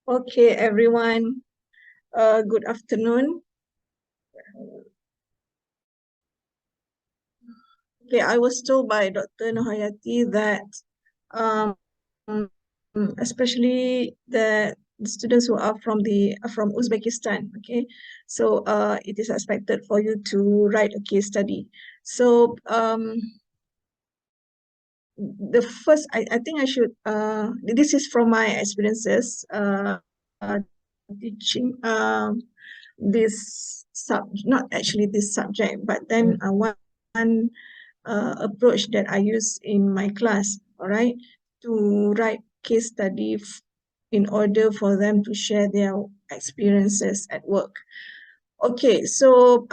Okay, everyone. Good afternoon. Okay, I was told by Dr. Norailis that um, especially the students who are from Uzbekistan. Okay, so it is expected for you to write a case study. So the first, I think I should this is from my experiences uh, teaching this not actually this subject, but then one approach that I use in my class, all right, to write case study in order for them to share their experiences at work. Okay, so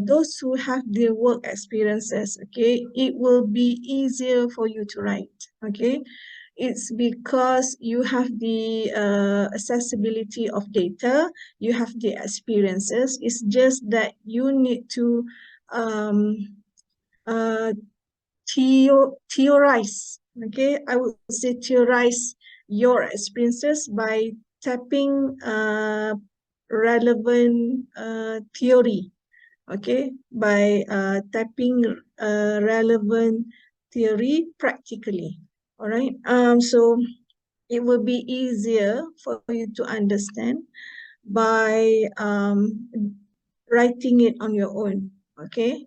those who have their work experiences, okay, it will be easier for you to write, okay? It's because you have the accessibility of data, you have the experiences. It's just that you need to um, uh, theorize, okay? I would say theorize your experiences by tapping relevant theory, okay, by tapping relevant theory practically, all right. So it will be easier for you to understand by writing it on your own, okay.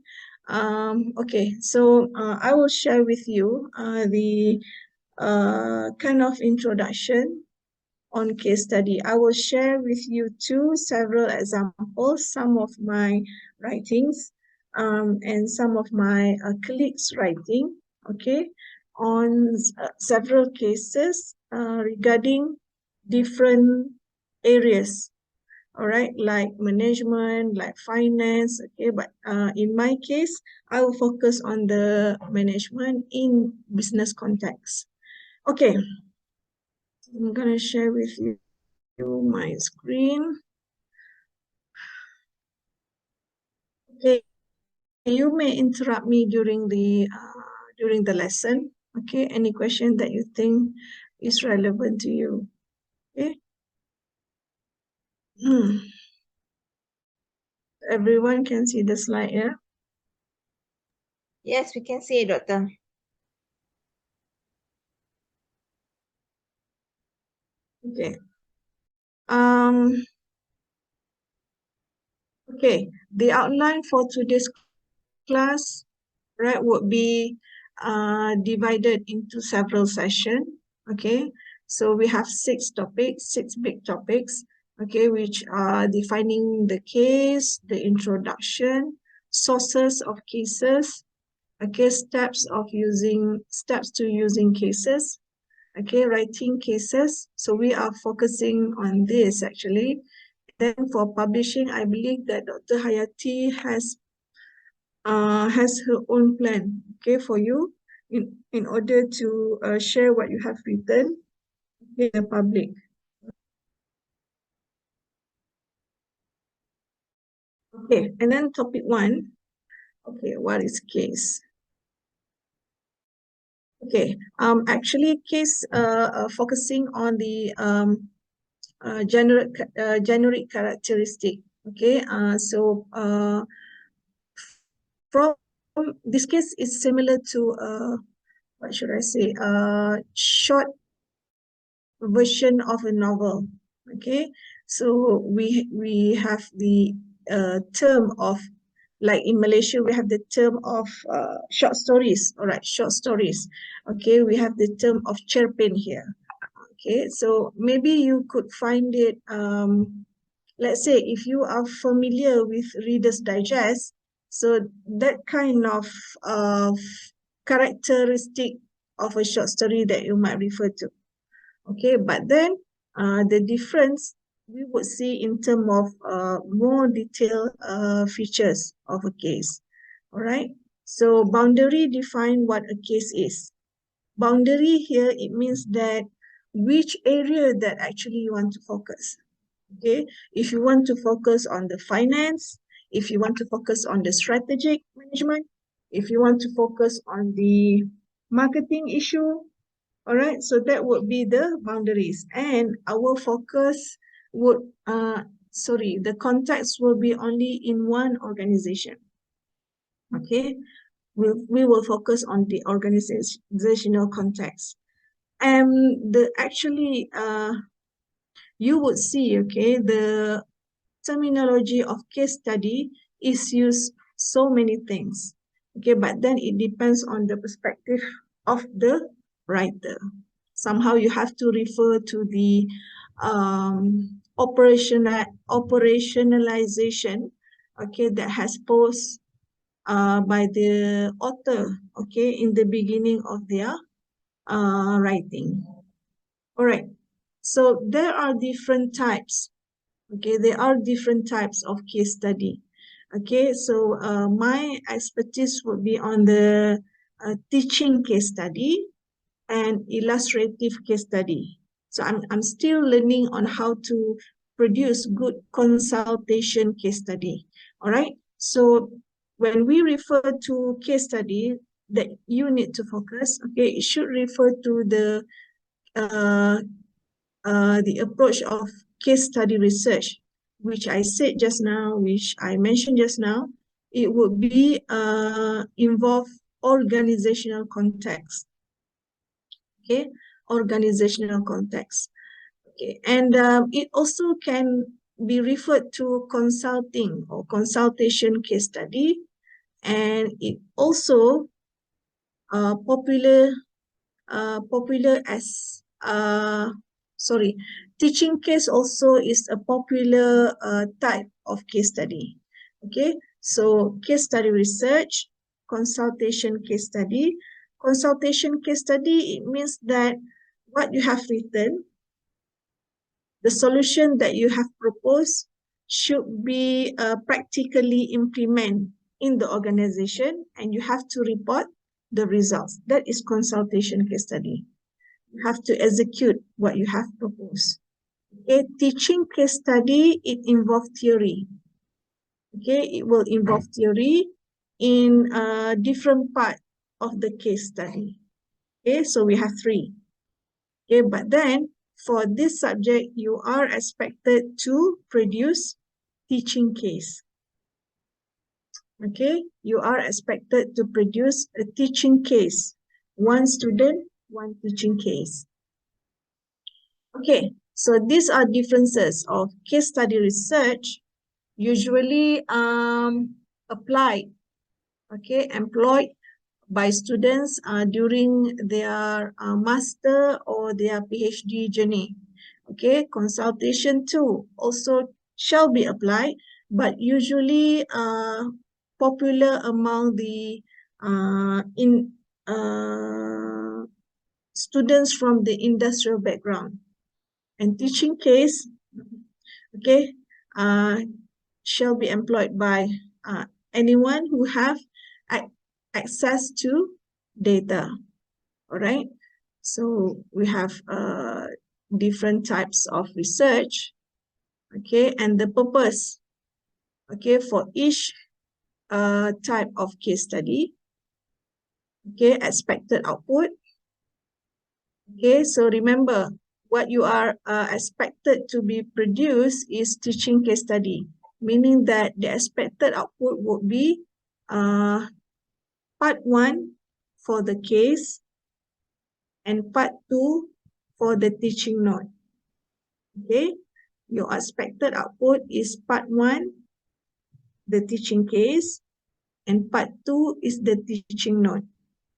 Okay, so I will share with you the kind of introduction on case study. I will share with you several examples, some of my writings, and some of my colleagues' writing, okay, on several cases regarding different areas, all right, like management, like finance, okay, but in my case, I will focus on the management in business context. Okay, I'm gonna share with you my screen. Okay, you may interrupt me during the lesson. Okay, any question that you think is relevant to you. Okay. Everyone can see the slide, yeah? Yes, we can see it, Doctor. Okay. Um. Okay. The outline for today's class, right, would be divided into several sessions. Okay, so we have six big topics, okay, which are defining the case, the introduction, sources of cases, okay, steps to using cases, okay, writing cases. So we are focusing on this actually. Then for publishing, I believe that Dr. Hayati has her own plan, okay, for you in order to share what you have written in the public. Okay, and then topic one. Okay, what is case? Okay, actually case focusing on the generic characteristic. Okay, so from this case is similar to what should I say? Short version of a novel. Okay, so we have the term of, like in Malaysia we have the term of short stories. All right, short stories. Okay, we have the term of cerpen here. Okay, so maybe you could find it, let's say if you are familiar with Reader's Digest, so that kind of characteristic of a short story that you might refer to. Okay, but then the difference we would see in terms of more detailed features of a case. All right, so boundary define what a case is. Boundary here, it means that which area that actually you want to focus. Okay, if you want to focus on the finance, if you want to focus on the strategic management, if you want to focus on the marketing issue, All right, so that would be the boundaries, and our focus would, the context will be only in one organization. Okay, we will focus on the organizational context. And you would see, okay, the terminology of case study is used so many things. Okay, but then it depends on the perspective of the writer. Somehow you have to refer to the operationalization, okay, that has posed by the author, okay, in the beginning of their writing. All right, so there are different types. Okay, there are different types of case study. Okay, so my expertise would be on the teaching case study and illustrative case study. So I'm still learning on how to produce good consultation case study. All right, so when we refer to case study that you need to focus, okay, it should refer to uh, the approach of case study research, which I said just now, which I mentioned just now. It would be involve organizational context. Okay, organizational context. Okay, and it also can be referred to consulting or consultation case study, and it also popular as teaching case also is a popular type of case study. Okay, so case study research, consultation case study. Consultation case study, it means that what you have written, the solution that you have proposed should be practically implemented in the organization, and you have to report the results. That is consultation case study. You have to execute what you have proposed. Okay, teaching case study, it involves theory. Okay, it will involve theory in a different part of the case study. Okay, so we have three. Okay, but then for this subject, you are expected to produce teaching case. Okay, you are expected to produce a teaching case. One student, one teaching case. Okay, so these are differences of case study research, usually applied, okay, employed by students during their master or their PhD journey. Okay, consultation too also shall be applied, but usually popular among the students from the industrial background. And teaching case, okay, shall be employed by anyone who have access to data. All right, so we have different types of research, okay, and the purpose, okay, for each type of case study, okay, expected output. Okay, so remember, what you are expected to be produced is teaching case study, meaning that the expected output would be part 1 for the case and part 2 for the teaching note. Okay, your expected output is part 1, the teaching case, and part 2 is the teaching note.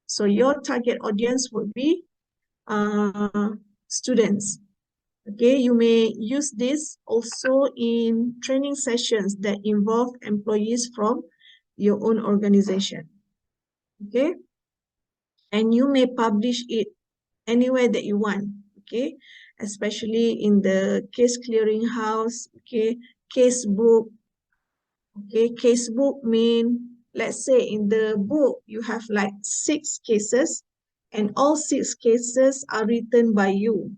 So your target audience would be students. Okay, you may use this also in training sessions that involve employees from your own organization. Okay, and you may publish it anywhere that you want. Okay, especially in the case clearinghouse. Okay, case book. Okay, case book mean, let's say in the book you have like 6 cases, and all 6 cases are written by you.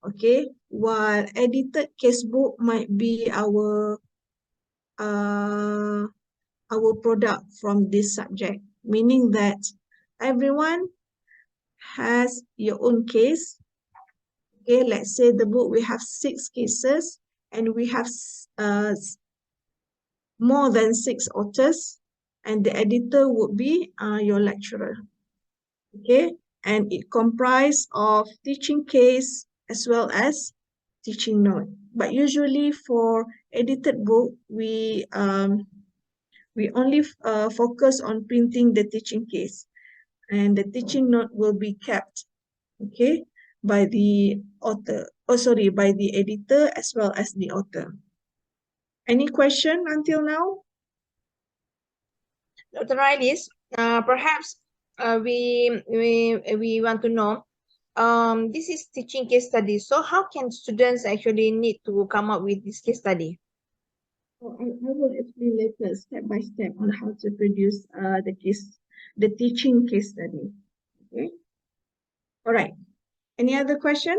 Okay, while edited casebook might be our product from this subject, meaning that everyone has your own case. Okay, let's say the book, we have 6 cases and we have more than 6 authors, and the editor would be your lecturer. Okay, and it comprises of teaching case as well as teaching note. But usually for edited book, we only focus on printing the teaching case, and the teaching note will be kept, okay, by the author, by the editor as well as the author. Any question until now? Dr. Norailis, perhaps we want to know, this is teaching case study. So how can students actually need to come up with this case study? So I will explain later, step by step, on how to produce the teaching case study. Okay. All right. Any other question?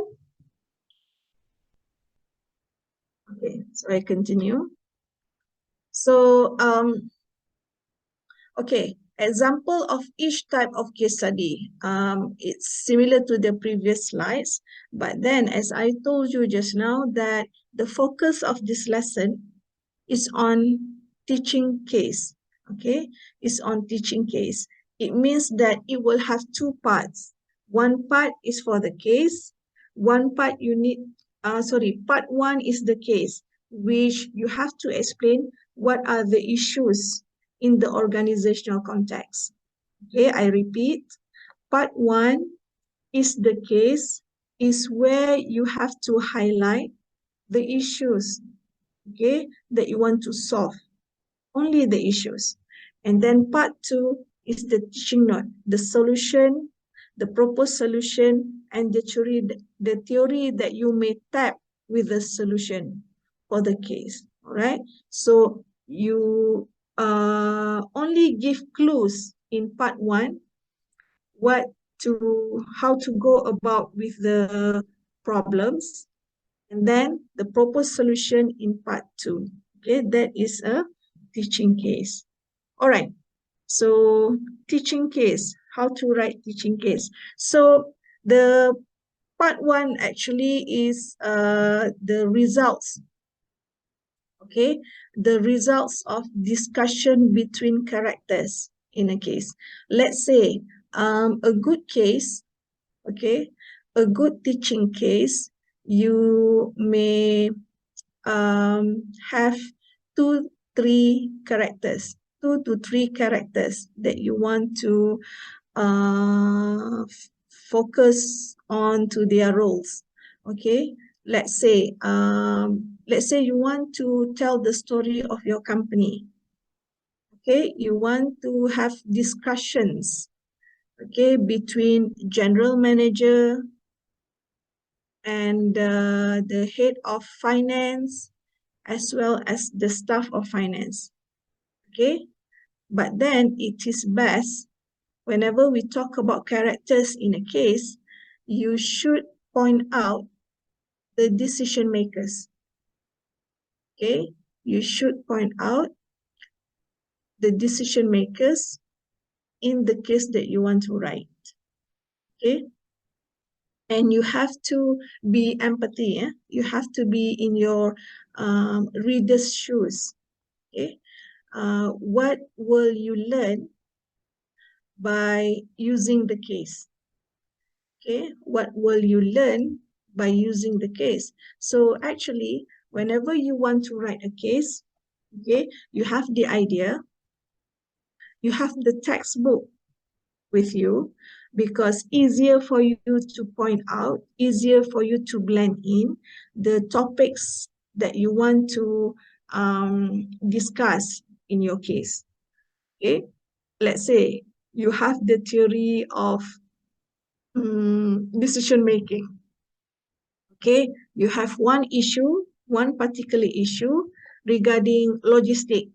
Okay. So I continue. So okay. Example of each type of case study. It's similar to the previous slides, but then as I told you just now that the focus of this lesson is on teaching case, okay? It's on teaching case. It means that it will have 2 parts. One part is for the case. One part part 1 is the case, which you have to explain what are the issues in the organizational context. Okay, I repeat, part 1 is the case, is where you have to highlight the issues, okay, that you want to solve, only the issues. And then part 2 is the teaching note, the solution, the proposed solution, and the theory that you may tap with the solution for the case. All right. So you only give clues in part 1, how to go about with the problems, and then the proposed solution in part 2. Okay, that is a teaching case. All right, so teaching case, how to write teaching case. So the part 1 actually is the results, okay, the results of discussion between characters in a case. Let's say a good case, okay, a good teaching case, you may have 2-3 characters, 2 to 3 characters that you want to focus on to their roles. Okay, let's say you want to tell the story of your company. Okay, you want to have discussions, okay, between general manager and the head of finance, as well as the staff of finance. Okay, but then it is best, whenever we talk about characters in a case, you should point out the decision makers. Okay, you should point out the decision makers in the case that you want to write. Okay, and you have to be empathy. You have to be in your reader's shoes. Okay, what will you learn by using the case? Okay, what will you learn by using the case? So actually, whenever you want to write a case, okay, you have the idea, you have the textbook with you, because easier for you to point out, easier for you to blend in the topics that you want to discuss in your case. Okay, let's say you have the theory of decision making. Okay, you have one issue, one particular issue regarding logistic.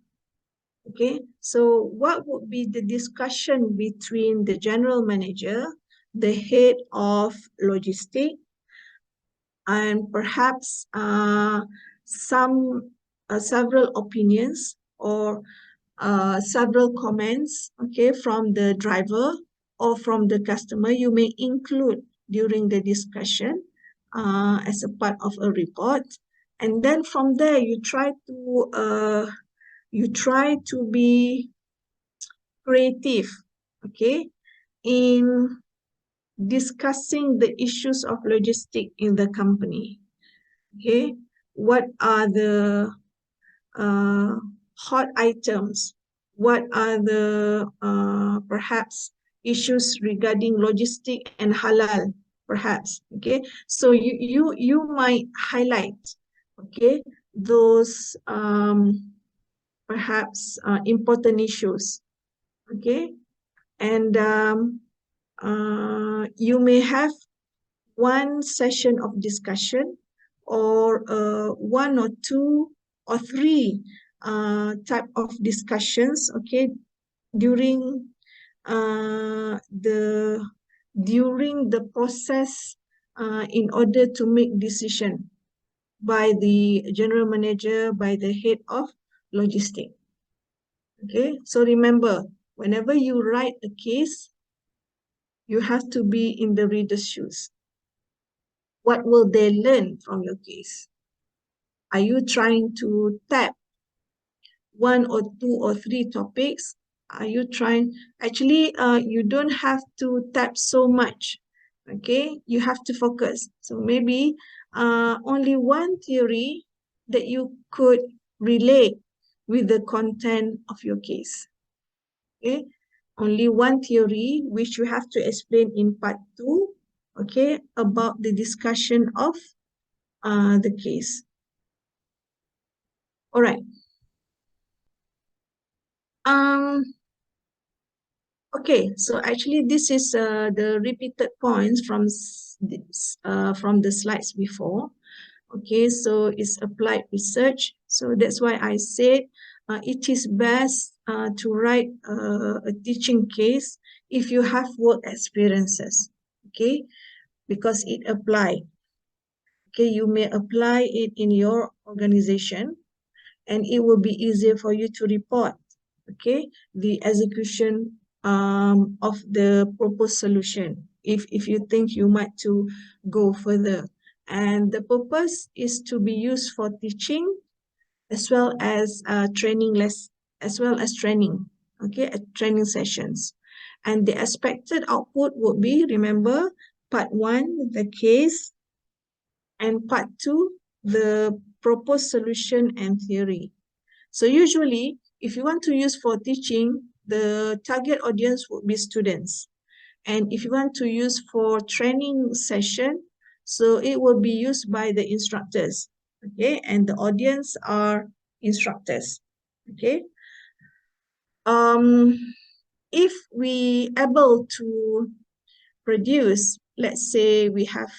Okay, so what would be the discussion between the general manager, the head of logistic, and perhaps several opinions or several comments, okay, from the driver or from the customer, you may include during the discussion as a part of a report. And then from there, you try to be creative, okay, in discussing the issues of logistics in the company. Okay, what are the hot items? What are the perhaps issues regarding logistic and halal, perhaps? Okay, so you might highlight, okay, those perhaps important issues. Okay, and you may have one session of discussion, or one or two or three type of discussions, okay, during the process in order to make decision by the general manager, by the head of logistics. Okay, so remember, whenever you write a case, you have to be in the reader's shoes. What will they learn from your case? Are you trying to tap one or two or three topics? Are you trying? Actually, you don't have to tap so much. Okay, you have to focus. So maybe only one theory that you could relate with the content of your case. Okay, only one theory which you have to explain in part 2, okay, about the discussion of the case. All right. Okay, so actually this is the repeated points from the slides before. Okay, so it's applied research. So that's why I said it is best to write a teaching case if you have work experiences. Okay, because it applies. Okay, you may apply it in your organization, and it will be easier for you to report, okay, the execution of the proposed solution if you think you might to go further. And the purpose is to be used for teaching as well as training, okay, training sessions. And the expected output would be, remember, part 1, the case, and part 2, the proposed solution and theory. So usually, if you want to use for teaching, the target audience would be students. And if you want to use for training session, so it will be used by the instructors, okay? And the audience are instructors, okay? If we able to produce, let's say we have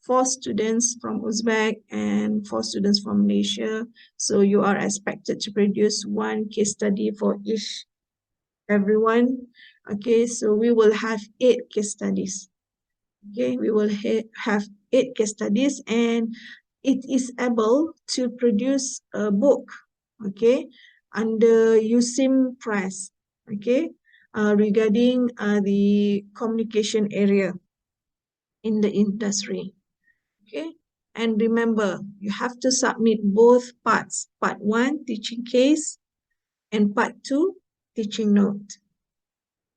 4 students from Uzbek and 4 students from Malaysia. So you are expected to produce 1 case study for everyone. Okay, so we will have 8 case studies. Okay, we will have 8 case studies, and it is able to produce a book, okay, under USIM Press, okay, regarding the communication area in the industry. Okay, and remember, you have to submit both parts, part 1, teaching case, and part 2, teaching note.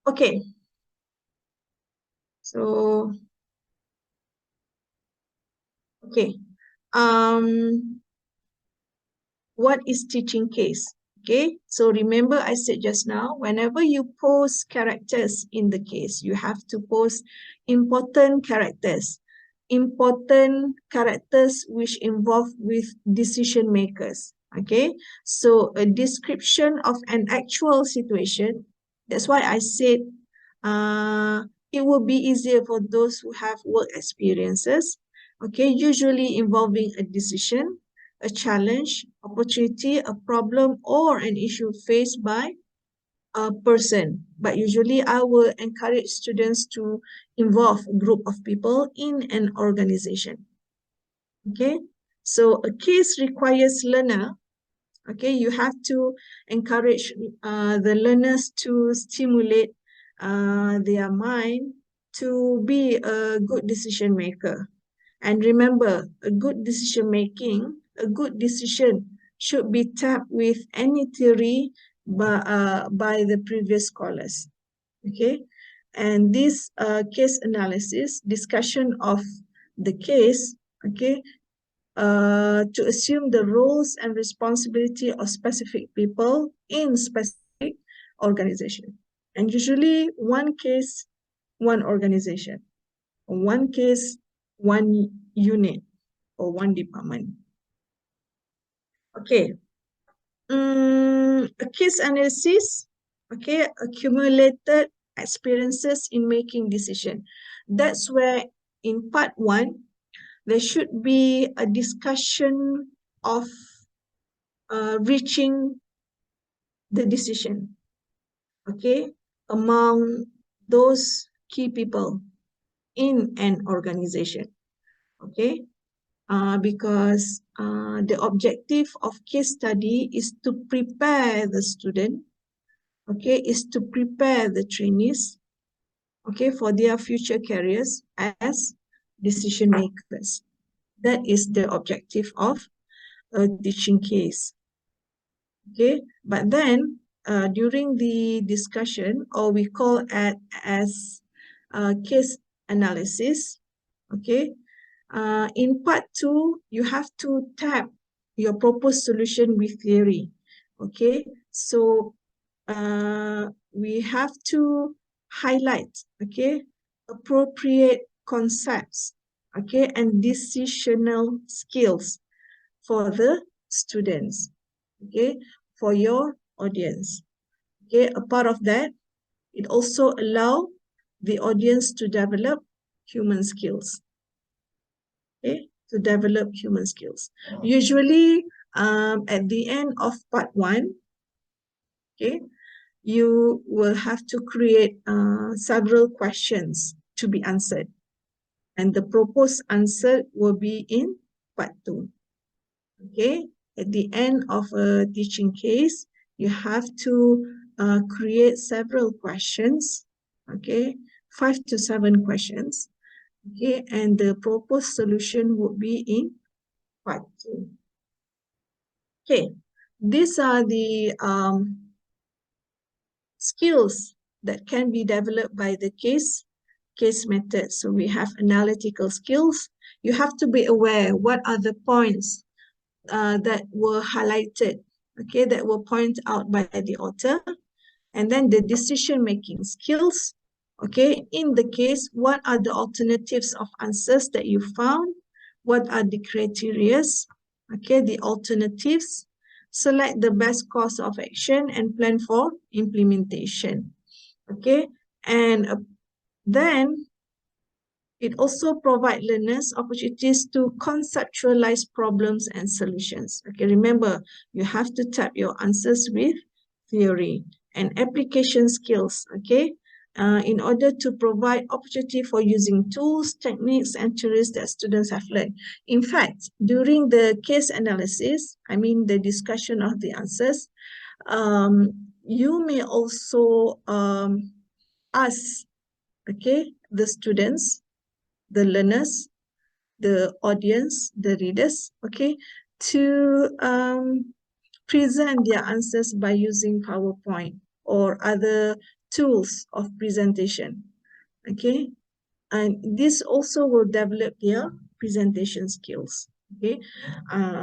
Okay, so, okay, what is teaching case? Okay, so remember I said just now, whenever you post characters in the case, you have to post important characters which involve with decision makers. Okay, so a description of an actual situation. That's why I said it will be easier for those who have work experiences, okay, usually involving a decision, a challenge, opportunity, a problem, or an issue faced by a person. But usually I will encourage students to involve a group of people in an organization. Okay, so a case requires learner. Okay, you have to encourage the learners to stimulate their mind to be a good decision maker. And remember, a good decision should be tapped with any theory by the previous scholars. Okay, and this case analysis, discussion of the case, okay, to assume the roles and responsibility of specific people in specific organization. And usually one case, one organization, one case, one unit or one department. Okay, a case analysis, okay, accumulated experiences in making decision. That's where in part one, there should be a discussion of reaching the decision, okay, among those key people in an organization, okay, because the objective of case study is to prepare the student, okay, is to prepare the trainees, okay, for their future careers as decision makers. That is the objective of a teaching case. Okay, but then during the discussion, or we call it as case analysis, okay, in part two, you have to tap your proposed solution with theory, okay, so we have to highlight, okay, appropriate concepts, okay, and decisional skills for the students, okay, for your audience. Okay, a part of that, it also allows the audience to develop human skills. Okay, to develop human skills. Usually, at the end of part one, okay, you will have to create several questions to be answered. And the proposed answer will be in part two. Okay, at the end of a teaching case, you have to create several questions, okay, 5 to 7 questions, okay, and the proposed solution would be in part 2. Okay, these are the skills that can be developed by the case method. So we have analytical skills. You have to be aware what are the points that were highlighted, okay, that were pointed out by the author, and then the decision-making skills, okay, in the case, what are the alternatives of answers that you found, what are the criteria, okay, the alternatives, select the best course of action and plan for implementation, okay, and then it also provides learners opportunities to conceptualize problems and solutions. Okay, remember, you have to tap your answers with theory and application skills, okay, in order to provide opportunity for using tools, techniques, and theories that students have learned. In fact, during the case analysis, I mean the discussion of the answers, you may also ask, okay, the students, the learners, the audience, the readers, okay, to present their answers by using PowerPoint or other tools of presentation, okay, and this also will develop their presentation skills, okay.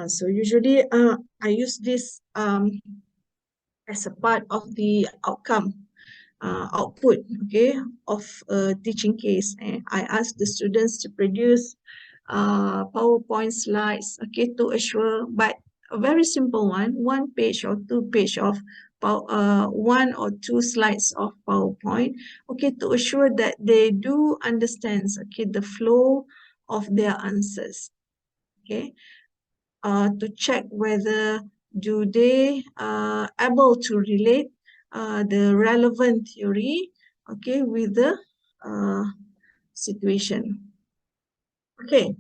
So usually I use this as a part of the output, okay, of a teaching case, and I ask the students to produce PowerPoint slides, okay, to assure, but a very simple one page or 2 page of 1 or 2 slides of PowerPoint, okay, to assure that they do understand, okay, the flow of their answers, okay, to check whether do they able to relate the relevant theory, okay, with the situation. Okay,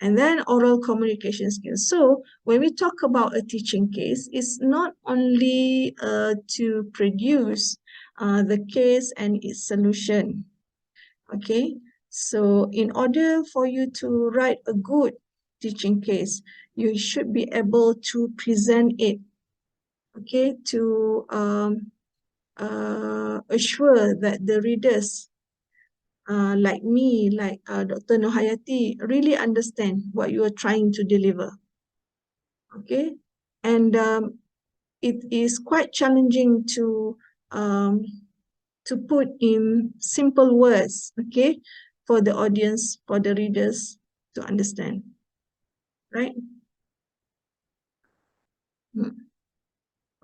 and then oral communication skills. So when we talk about a teaching case, it's not only to produce the case and its solution. Okay, so in order for you to write a good teaching case, you should be able to present it, okay, to assure that the readers, like me, like Dr. Nohayati, really understand what you are trying to deliver. Okay, and it is quite challenging to put in simple words, okay, for the audience, for the readers to understand, right?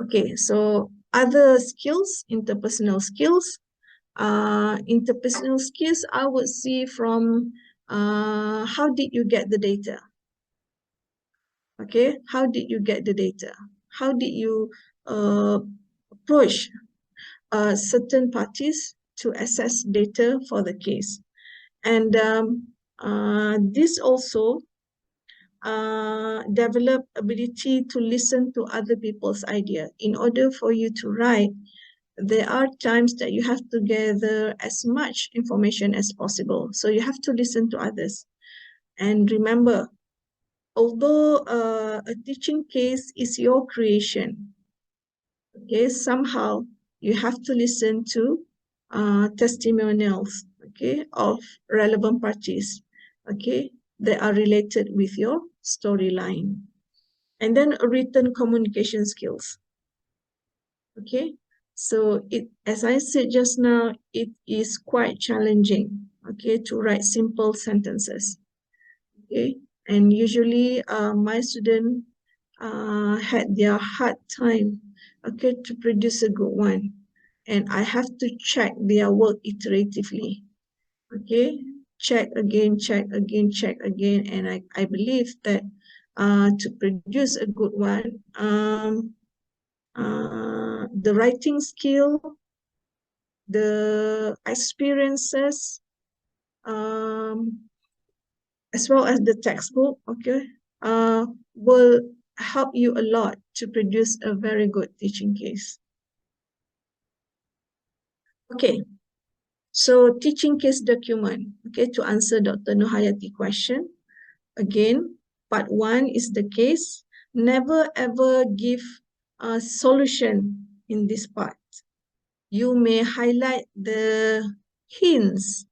Okay, so other skills, interpersonal skills. Interpersonal skills, I would see from how did you get the data? Okay, how did you get the data? How did you approach certain parties to access data for the case? And this also develop ability to listen to other people's idea. In order for you to write, there are times that you have to gather as much information as possible. So you have to listen to others. And remember, although a teaching case is your creation, okay, somehow you have to listen to testimonials, okay, of relevant parties, okay, that are related with your storyline. And then written communication skills, okay. So it, as I said just now, it is quite challenging, okay, to write simple sentences, okay. And usually my student had their hard time, okay, to produce a good one. And I have to check their work iteratively, okay, check again, check again, check again. And I believe that to produce a good one, the writing skill, the experiences, as well as the textbook, okay, will help you a lot to produce a very good teaching case. Okay, so teaching case document, okay, to answer Dr. Nohayati question. Again, part 1 is the case. Never ever give a solution in this part. You may highlight the hints.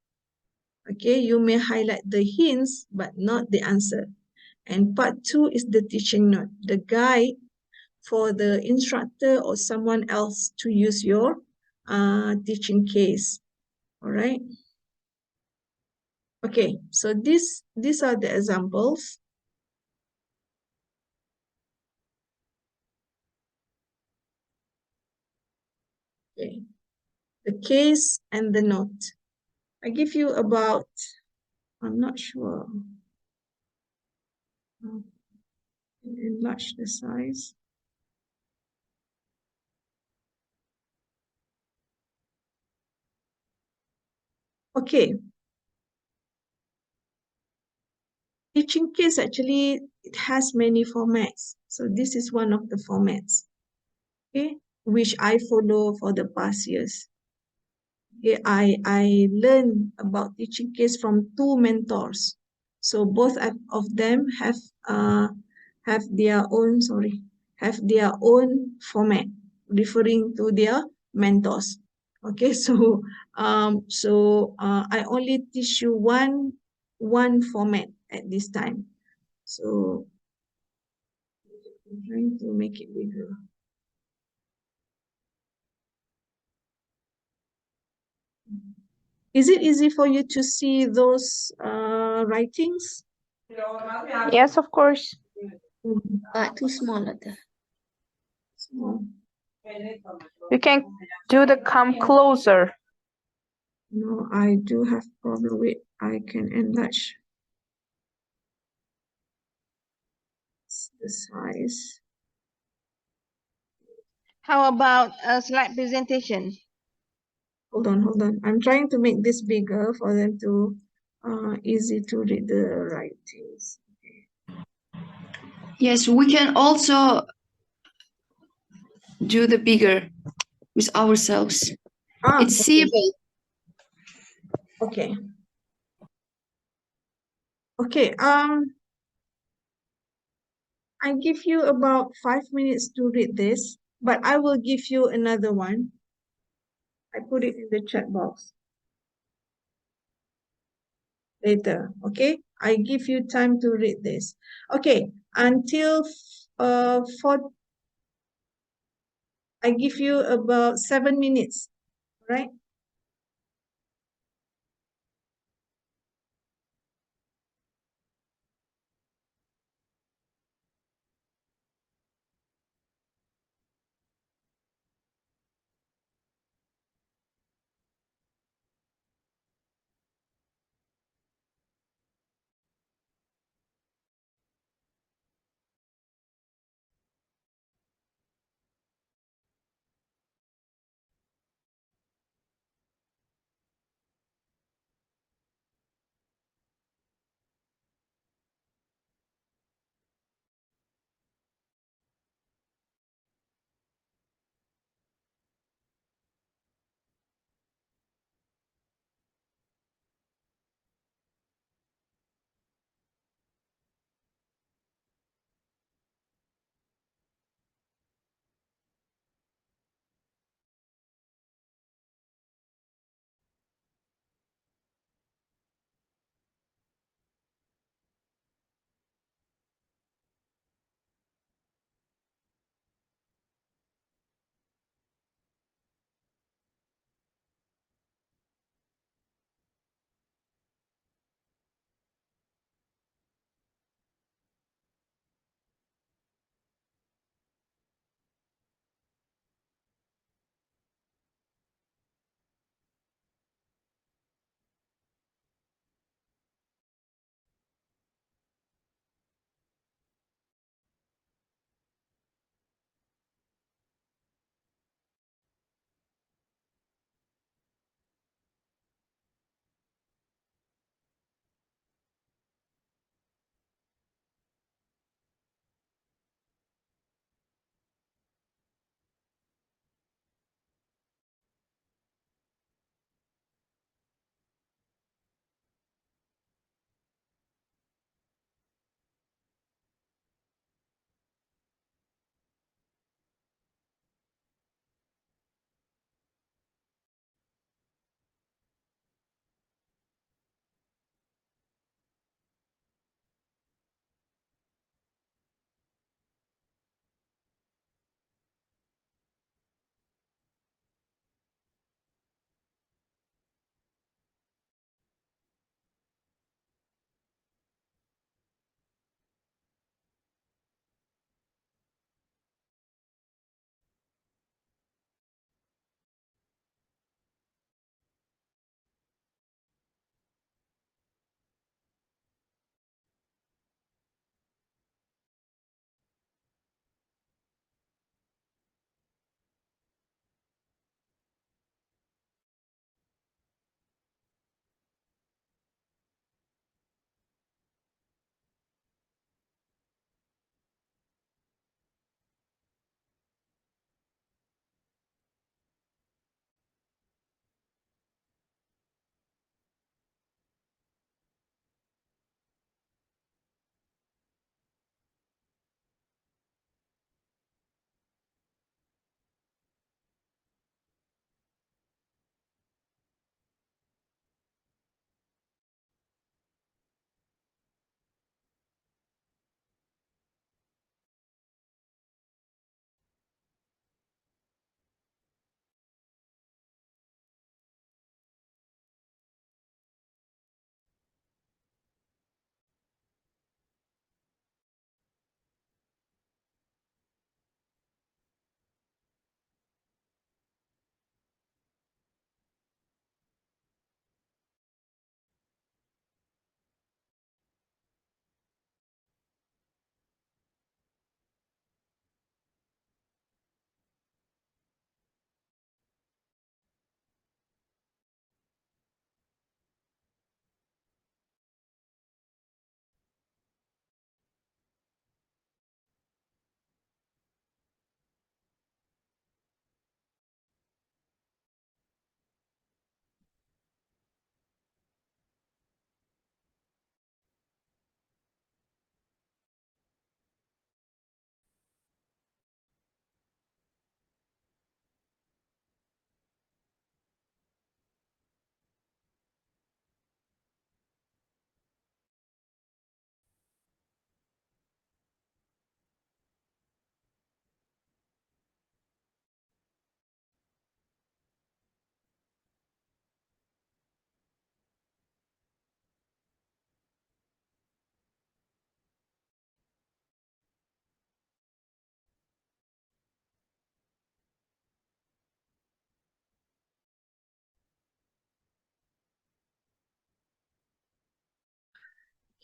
Okay, you may highlight the hints, but not the answer. And part 2 is the teaching note, the guide for the instructor or someone else to use your teaching case. All right. Okay, so these are the examples. Okay, the case and the note. I give you about, I'm not sure. Enlarge the size. Okay. Teaching case actually, it has many formats. So this is one of the formats, okay, which I follow for the past years. Okay, I learned about teaching case from 2 mentors. So both of them have their own, have their own format referring to their mentors. Okay, so I only teach you one format at this time. So I'm trying to make it bigger. Is it easy for you to see those writings? Yes, of course. Too small. Small. You can do the come closer. No, I do have problem with, I can enlarge the size. How about a slide presentation? Hold on. I'm trying to make this bigger for them to easy to read the writings. Yes, we can also do the bigger with ourselves. It's Okay. civil. Okay. Okay. I give you about 5 minutes to read this, but I will give you another one. I put it in the chat box later. Okay. I give you time to read this. Okay. Until for I give you about 7 minutes. Right?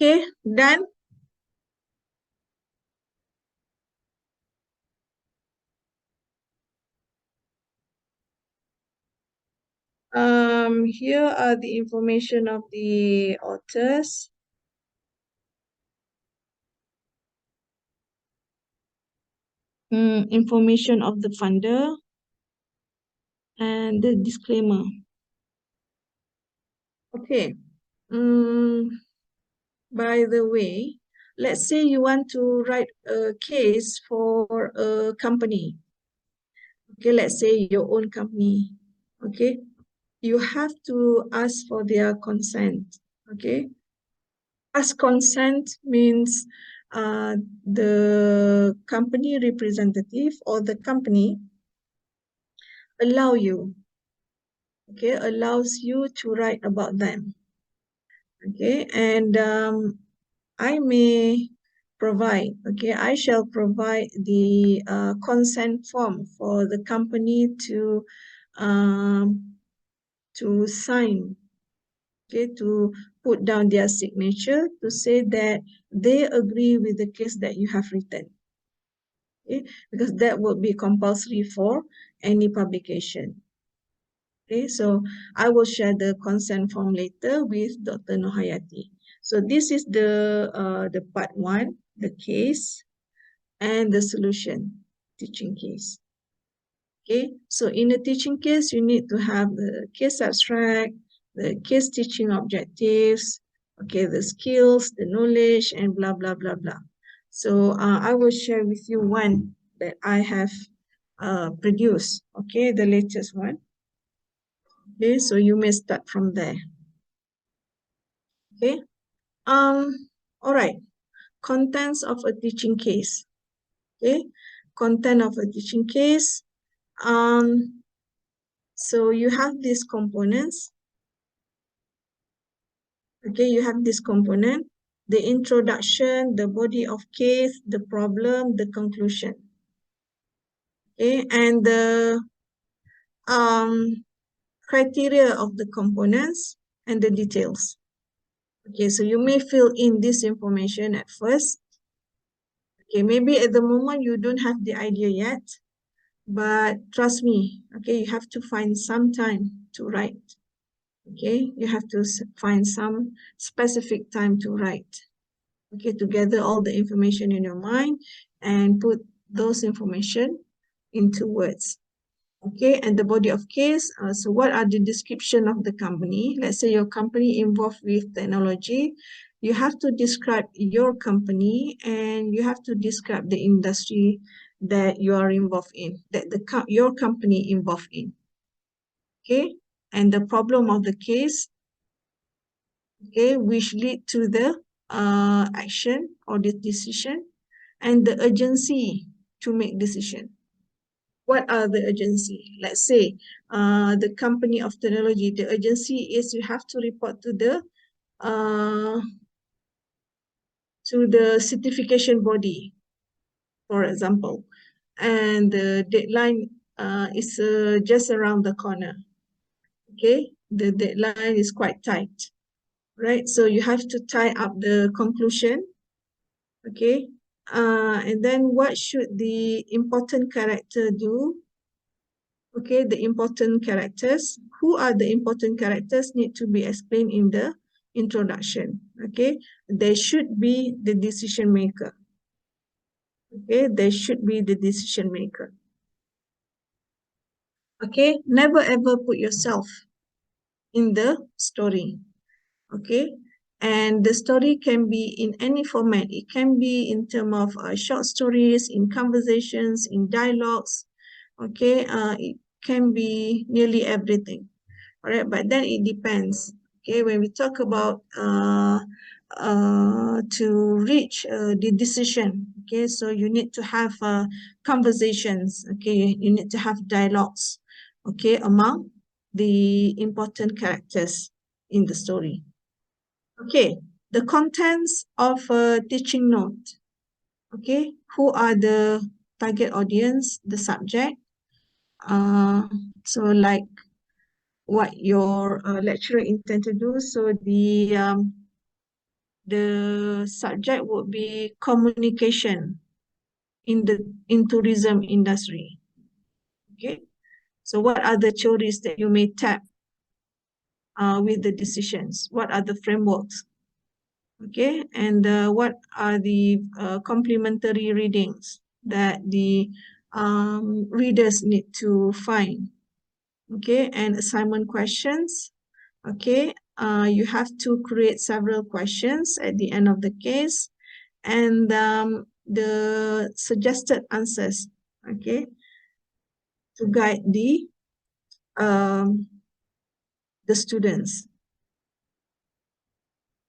Okay, done. Here are the information of the authors. Information of the funder and the disclaimer. Okay. By the way, let's say you want to write a case for a company. Okay, let's say your own company. Okay, you have to ask for their consent. Okay, ask consent means the company representative or the company allows you to write about them. Okay, and I may provide, I shall provide the consent form for the company to sign, to put down their signature to say that they agree with the case that you have written. Okay, because that would be compulsory for any publication. Okay, so I will share the consent form later with Dr. Nohayati. So this is the part one, the case and the solution, teaching case. Okay, so in a teaching case, you need to have the case abstract, the case teaching objectives, okay, the skills, the knowledge, and blah, blah, blah, blah. So I will share with you one that I have produced, okay, the latest one. Okay, so you may start from there. Okay, all right, contents of a teaching case. Okay, content of a teaching case. So you have these components. Okay, you have this component, the introduction, the body of case, the problem, the conclusion. Okay, and the criteria of the components and the details. Okay, so you may fill in this information at first. Okay, maybe at the moment you don't have the idea yet, but trust me, okay, you have to find some time to write. Okay, you have to find some specific time to write. Okay, to gather all the information in your mind and put those information into words. Okay, and the body of case, so what are the description of the company? Let's say your company involved with technology. You have to describe your company and you have to describe the industry that you are involved in, that your company involved in. Okay, and the problem of the case, okay, which lead to the action or the decision, and the urgency to make decision. What are the urgency? Let's say the company of technology, the urgency is you have to report to the certification body, for example, and the deadline is just around the corner. Okay, the deadline is quite tight, right? So you have to tie up the conclusion. Okay, and then what should the important character do? Okay, the important characters. Who are the important characters need to be explained in the introduction. Okay, they should be the decision maker. Okay, they should be the decision maker. Okay, never ever put yourself in the story. Okay, and the story can be in any format. It can be in terms of short stories, in conversations, in dialogues. Okay, it can be nearly everything. All right, but then it depends. Okay, when we talk about to reach the decision, okay, so you need to have conversations. Okay, you need to have dialogues. Okay, among the important characters in the story. Okay, the contents of a teaching note. Okay, who are the target audience, the subject? So like what your lecturer intend to do. So the subject would be communication in tourism industry. Okay, so what are the theories that you may tap with the decisions? What are the frameworks? Okay, and what are the complementary readings that the readers need to find? Okay, and assignment questions. Okay, you have to create several questions at the end of the case, and the suggested answers, okay, to guide the students.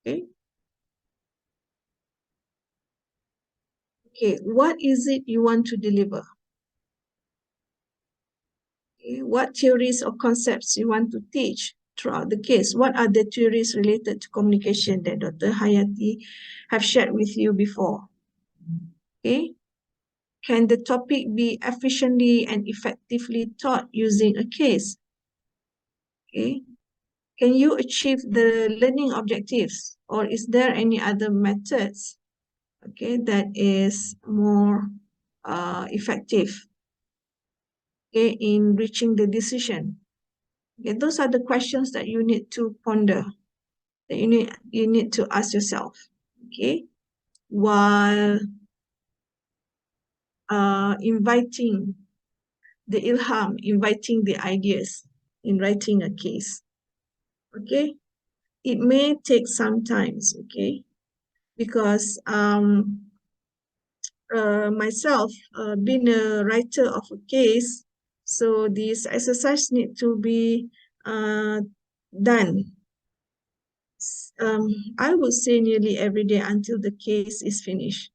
Okay. Okay, what is it you want to deliver? Okay, what theories or concepts you want to teach throughout the case? What are the theories related to communication that Dr. Hayati have shared with you before? Okay, can the topic be efficiently and effectively taught using a case? Okay, can you achieve the learning objectives, or is there any other methods, okay, that is more effective, okay, in reaching the decision? Okay, those are the questions that you need to ponder, that you need to ask yourself, okay, while inviting the ilham, inviting the ideas in writing a case. Okay, it may take some time, okay, because myself being a writer of a case, so this exercise need to be done. I would say nearly every day until the case is finished.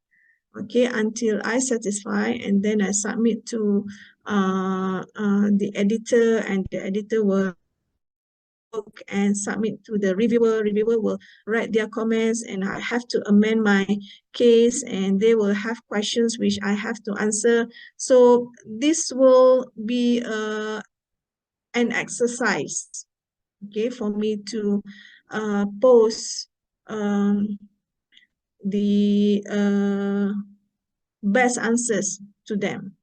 Okay, until I satisfy, and then I submit to the editor, and the editor will look and submit to the reviewer. Reviewer will write their comments, and I have to amend my case, and they will have questions which I have to answer. So this will be an exercise, okay, for me to post the best answers to them.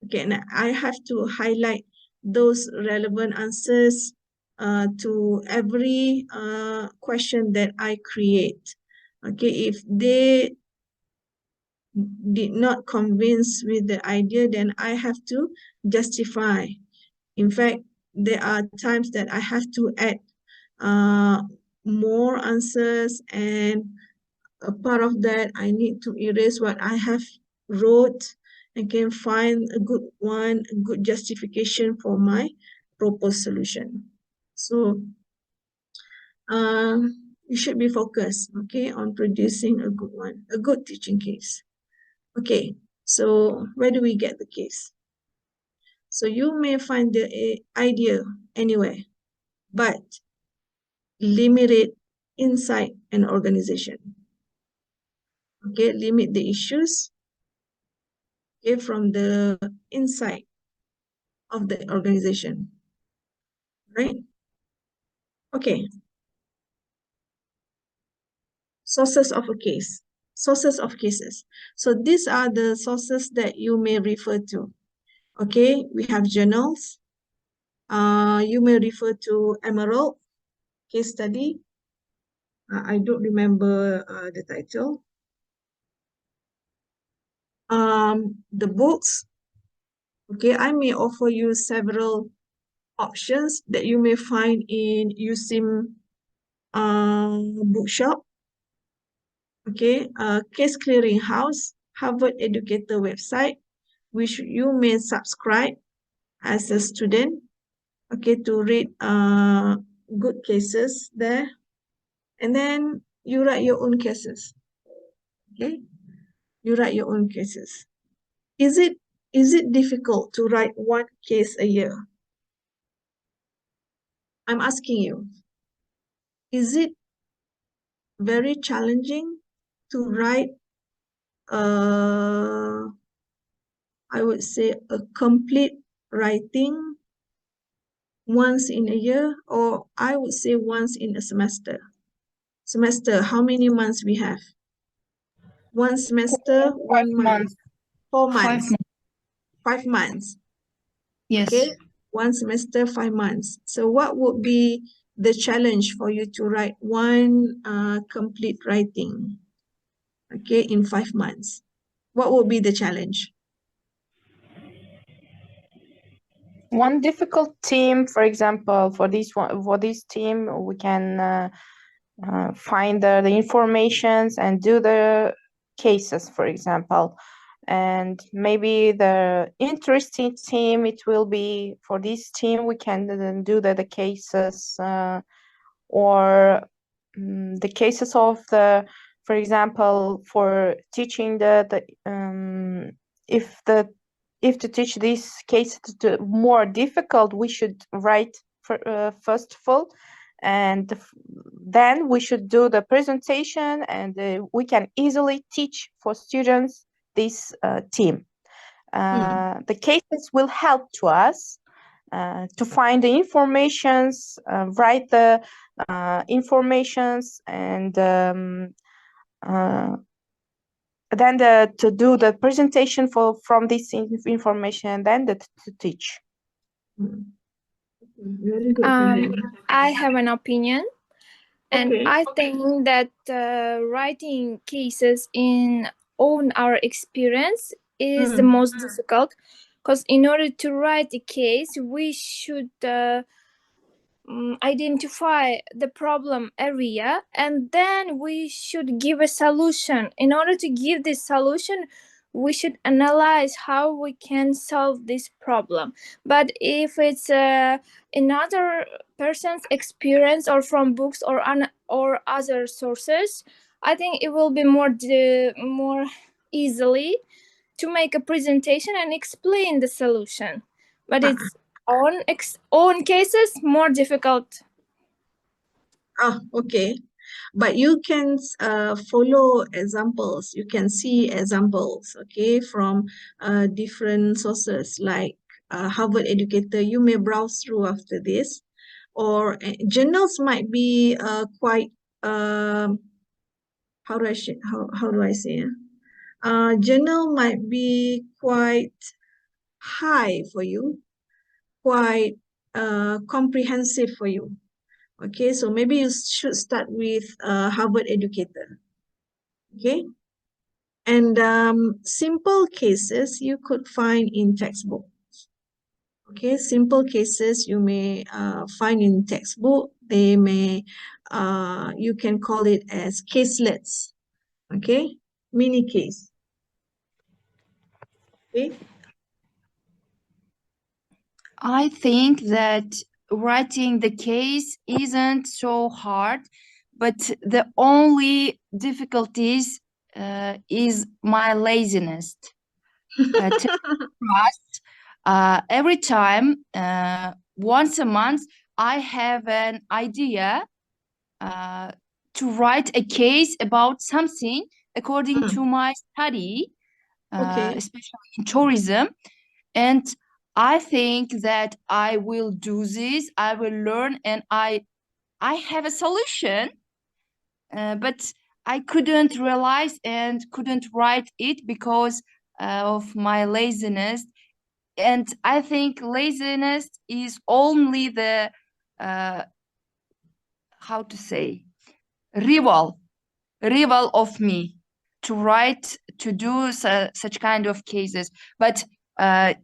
Okay, and I have to highlight those relevant answers to every question that I create. Okay, if they did not convince with the idea, then I have to justify. In fact, there are times that I have to add more answers, and a part of that I need to erase what I have wrote and can find a good one, a good justification for my proposed solution. So you should be focused, okay, on producing a good one, a good teaching case. Okay, so where do we get the case? So you may find the idea anywhere, but limit it inside an organization. Okay, limit the issues, okay, from the inside of the organization, right? Okay. Sources of a case, sources of cases. So these are the sources that you may refer to. Okay, we have journals. You may refer to Emerald case study. I don't remember the title. The books. Okay, I may offer you several options that you may find in USIM bookshop. Okay, Case Clearing House, Harvard Educator website, which you may subscribe as a student, okay, to read good cases there. And then you write your own cases, okay? You write your own cases. Is it difficult to write one case a year? I'm asking you, is it very challenging to write I would say a complete writing once in a year, or I would say once in a semester? semester, how many months we have? One semester, 1 month, 4 months, 5 months. Yes. Okay, one semester, 5 months. So what would be the challenge for you to write one complete writing, okay, in 5 months? What would be the challenge? One difficult team, for example, for this team, we can find the informations and do the cases, for example. And maybe the interesting team, it will be for this team, we can do the cases or the cases of the, for example, for teaching if to teach these cases to more difficult, we should write first of all, and then we should do the presentation, and we can easily teach for students this team. The cases will help to us to find the informations, write the informations, and then to do the presentation from this information, then to teach. Very good. I have an opinion, and Okay. I think that writing cases on our experience is the most difficult, because in order to write a case, we should identify the problem area, and then we should give a solution. In order to give this solution, we should analyze how we can solve this problem. But if it's another person's experience, or from books, or other sources, I think it will be more easily to make a presentation and explain the solution. But it's on cases more difficult. Okay. But you can follow examples. You can see examples, okay, from different sources like Harvard Educator. You may browse through after this, or journals might be quite how do I say? Journal might be quite high for you, quite comprehensive for you. Okay, so maybe you should start with Harvard Educator. Okay, and simple cases you could find in textbook. Okay, simple cases you may find in textbook. They may, you can call it as caselets. Okay, mini case. Okay. I think that writing the case isn't so hard, but the only difficulties is my laziness. Every time, once a month, I have an idea to write a case about something according to my study, Okay. especially in tourism. And I think that I will do this, I will learn, and I have a solution, but I couldn't realize and couldn't write it because of my laziness. And I think laziness is only the how to say, rival of me to write, to do such kind of cases. But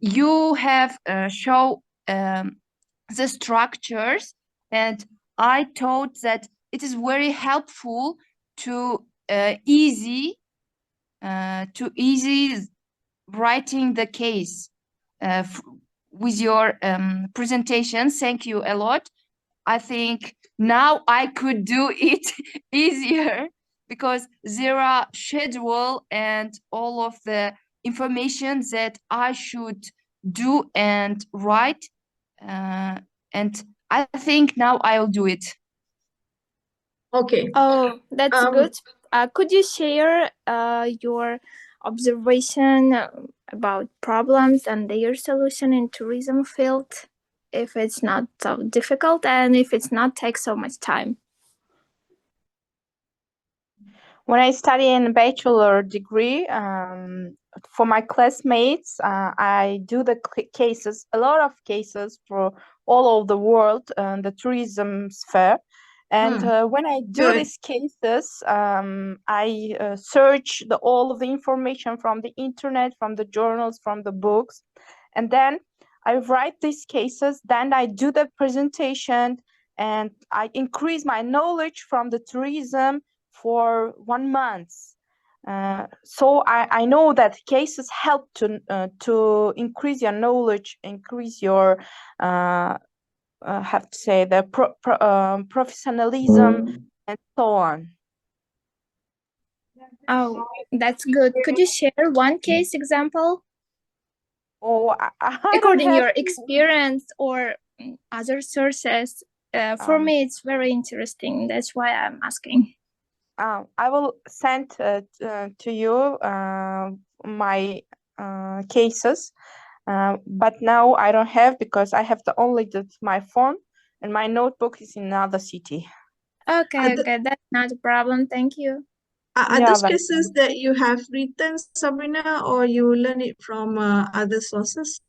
you have show the structures, and I thought that it is very helpful to easy writing the case with your presentation. Thank you a lot. I think now I could do it easier because there are schedule and all of the information that I should do and write. And I think now I'll do it. Okay. Oh, that's good. Could you share your observation about problems and their solution in tourism field, if it's not so difficult and if it's not take so much time? When I study in bachelor degree, for my classmates, I do the cases, a lot of cases for all over the world, the tourism sphere. And when I do Good. these cases, I search all of the information from the internet, from the journals, from the books, and then I write these cases. Then I do the presentation, and I increase my knowledge from the tourism for 1 month. So I know that cases help to increase your knowledge, increase your have to say the professionalism and so on. Oh, that's good. Could you share one case example Oh, I don't according have your experience or other sources? For me, it's very interesting. That's why I'm asking. I will send to you my cases, but now I don't have, because I have only my phone, and my notebook is in another city. Okay, that's not a problem. Thank you. Are Yeah, those cases that you have written, Sabrina, or you learn it from other sources?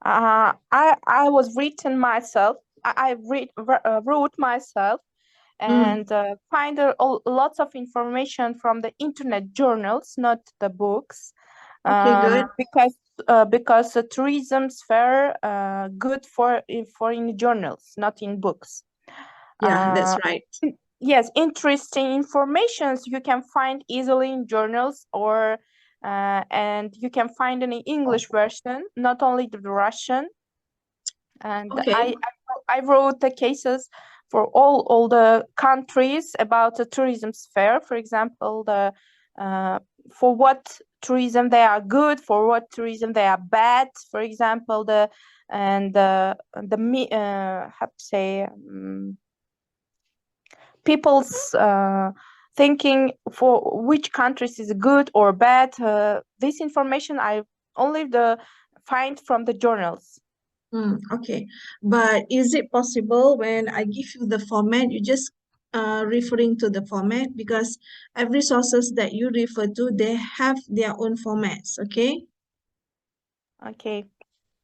I was written myself. I wrote myself, and find lots of information from the internet journals, not the books. Okay, good. Because the tourism sphere good for in journals, not in books. Yeah, that's right. Yes, interesting informations you can find easily in journals, or and you can find an English version, not only the Russian. And Okay. I wrote the cases for all the countries about the tourism sphere. For example, the for what tourism they are good, for what tourism they are bad. For example, how to say, people's thinking for which countries is good or bad. This information I only find from the journals. Okay, but is it possible when I give you the format, you just referring to the format, because every sources that you refer to, they have their own formats, okay? Okay.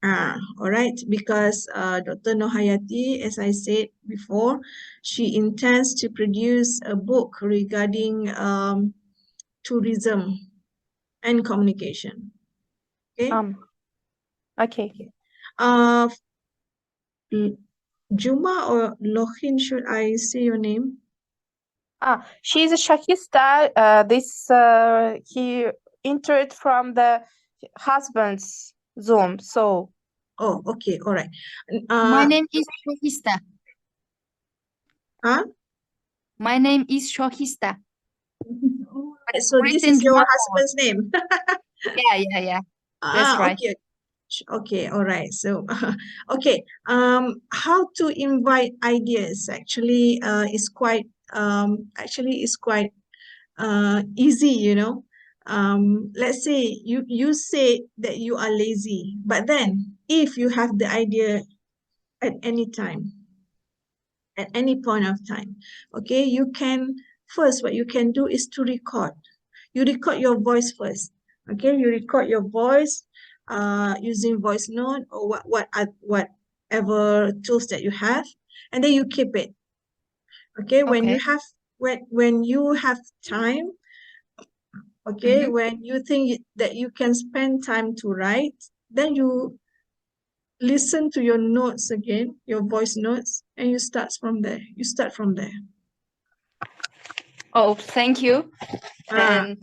All right, because Dr. Nohayati, as I said before, she intends to produce a book regarding tourism and communication. Okay. Okay. Uh, Juma or Lohin, should I say your name? She's a Shakista. He entered from the husband's Zoom. So. Oh, okay, all right. My name is Shohista. Huh? My name is Shohista. So this is your husband's name. Yeah. That's right. Okay. Okay, all right. So, okay. How to invite ideas actually is quite easy, you know. Let's say you say that you are lazy, but then if you have the idea at any time, at any point of time, okay, you can first, what you can do is to record. You record your voice first, okay? You record your voice using voice note or whatever tools that you have, and then you keep it, okay? When you Okay. have when you have time, okay, when you think that you can spend time to write, then you listen to your notes again, your voice notes, and you start from there. Oh, thank you. Ah, And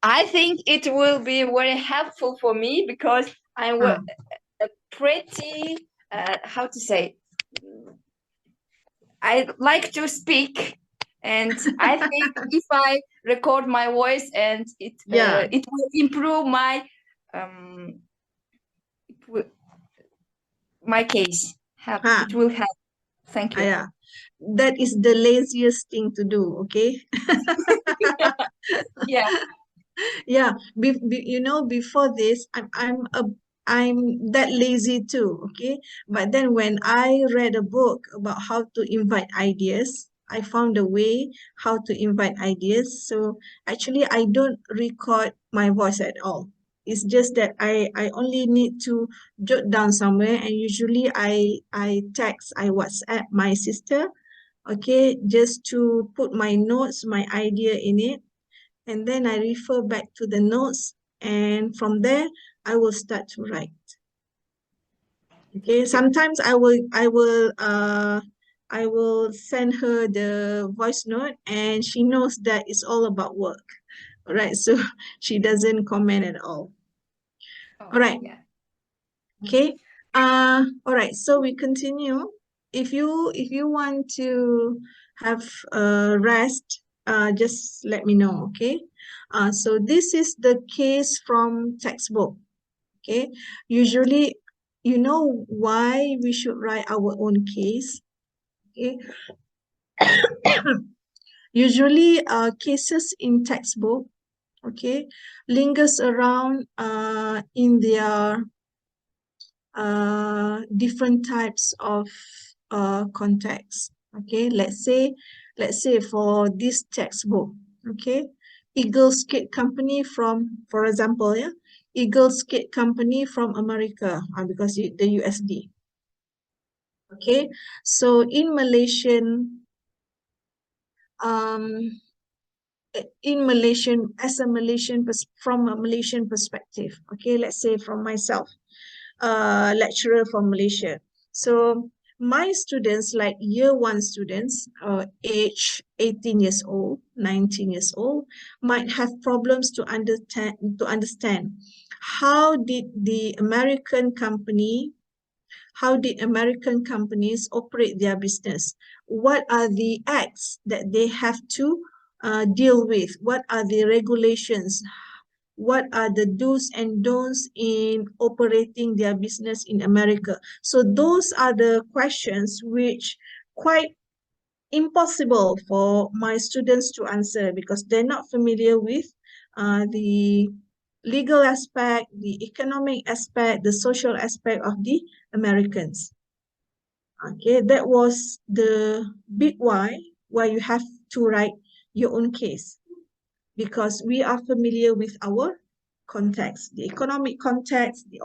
I think it will be very helpful for me because I'm ah. a pretty, how to say, I like to speak, and I think if I record my voice and Yeah. it will improve my it will, my case. Ah, It will help. Thank you. yeah. That is the laziest thing to do, okay? Yeah. Yeah, before this, I'm that lazy too, okay? But then when I read a book about how to invite ideas, I found a way how to invite ideas. So actually, I don't record my voice at all. It's just that I only need to jot down somewhere, and usually I WhatsApp my sister, okay, just to put my notes, my idea in it, and then I refer back to the notes, and from there I will start to write. Okay, sometimes I will send her the voice note, and she knows that it's all about work. All right, so she doesn't comment at all. All right. Yeah. Okay. All right, so we continue. If you want to have a rest, just let me know, okay? So this is the case from textbook. Okay, usually you know why we should write our own case. Okay. Usually cases in textbook, okay, lingers around in their different types of context. Okay, let's say for this textbook, okay, Eagle Skate Company from, for example, yeah, Eagle Skate Company from America, because the USD. Okay, so in Malaysian, as a Malaysian, from a Malaysian perspective, okay, let's say from myself, lecturer from Malaysia. So my students, like year 1 students, age 18 years old, 19 years old, might have problems to understand how did American companies operate their business? What are the acts that they have to deal with? What are the regulations? What are the do's and don'ts in operating their business in America? So those are the questions which quite impossible for my students to answer, because they're not familiar with the legal aspect, the economic aspect, the social aspect of the Americans. Okay, that was the big why you have to write your own case, because we are familiar with our context, the economic context, the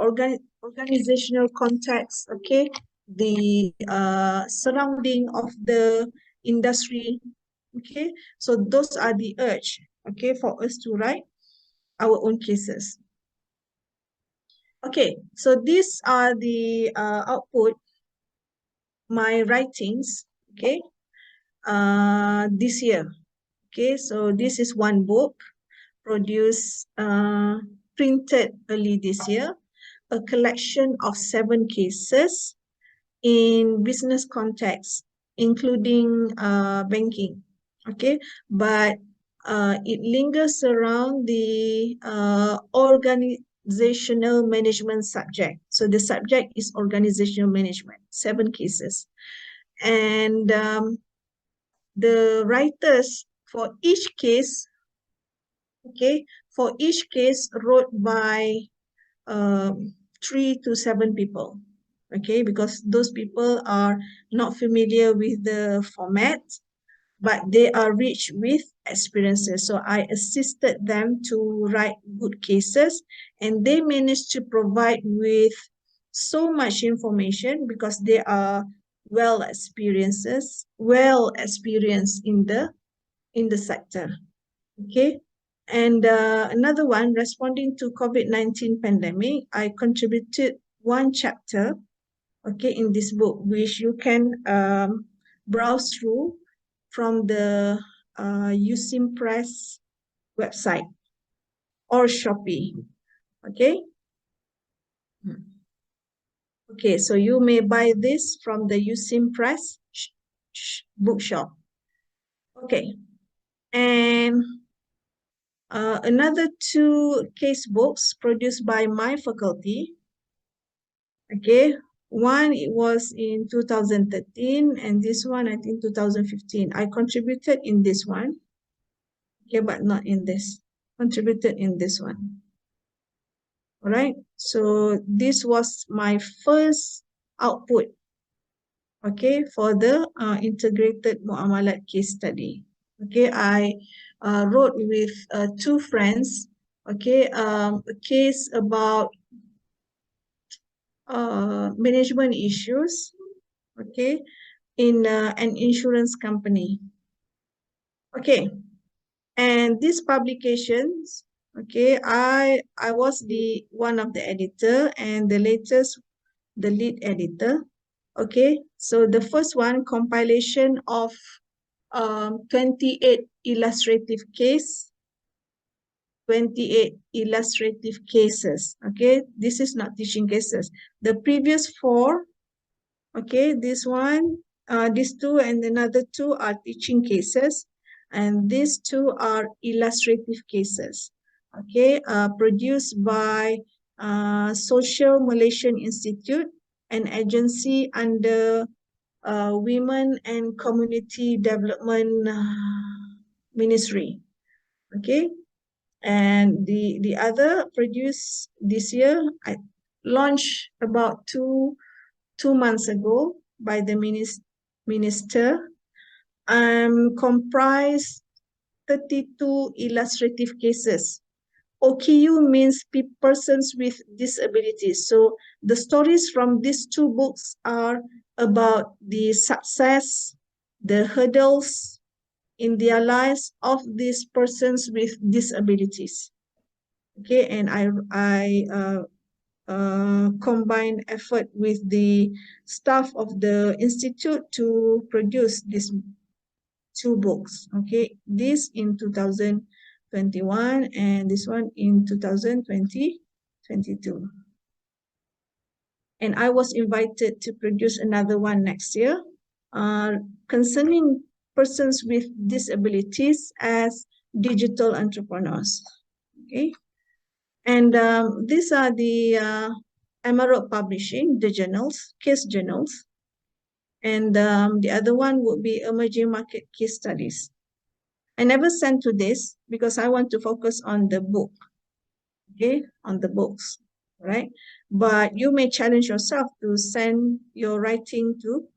organizational context, okay, the surrounding of the industry, okay. So those are the urge, okay, for us to write our own cases. Okay, so these are the output, my writings, okay, this year. Okay, so this is one book produced, printed early this year, a collection of 7 cases in business context, including banking. Okay, but it lingers around the organizational management subject. So the subject is organizational management, 7 cases. And the writers for each case, okay, for each case wrote by 3 to 7 people, okay, because those people are not familiar with the format, but they are rich with experiences. So I assisted them to write good cases, and they managed to provide with so much information because they are well experienced in the sector. Okay. And another one, responding to COVID-19 pandemic, I contributed 1 chapter, okay, in this book, which you can browse through from the USIM Press website or Shopee, okay? Okay, so you may buy this from the USIM Press bookshop. Okay, and another 2 case books produced by my faculty. Okay, one, it was in 2013, and this one, I think 2015. I contributed in this one, okay, but not in this. Contributed in this one. All right, so this was my first output. okay, for the integrated muamalat case study. Okay, I wrote with two friends, okay, a case about management issues, okay, in an insurance company. Okay, and these publications, okay, I was the one of the editor and the lead editor. Okay, so the first one, compilation of 28 illustrative cases. Okay, this is not teaching cases. The previous 4, okay, this one, these 2 and another 2 are teaching cases, and these 2 are illustrative cases, okay, produced by Social Malaysian Institute, an agency under Women and Community Development Ministry, okay. And the other produced this year, I launched about two months ago by the minister, comprised 32 illustrative cases. OKU means persons with disabilities. So the stories from these 2 books are about the success, the hurdles in their lives of these persons with disabilities. Okay, and I combine effort with the staff of the institute to produce these 2 books. Okay, this in 2021 and this one in 2022. And I was invited to produce another one next year, concerning persons with disabilities as digital entrepreneurs. Okay, and these are the Emerald Publishing, the journals, case journals. And the other one would be Emerging Market Case Studies. I never sent to this because I want to focus on the book, okay, on the books, right? But you may challenge yourself to send your writing to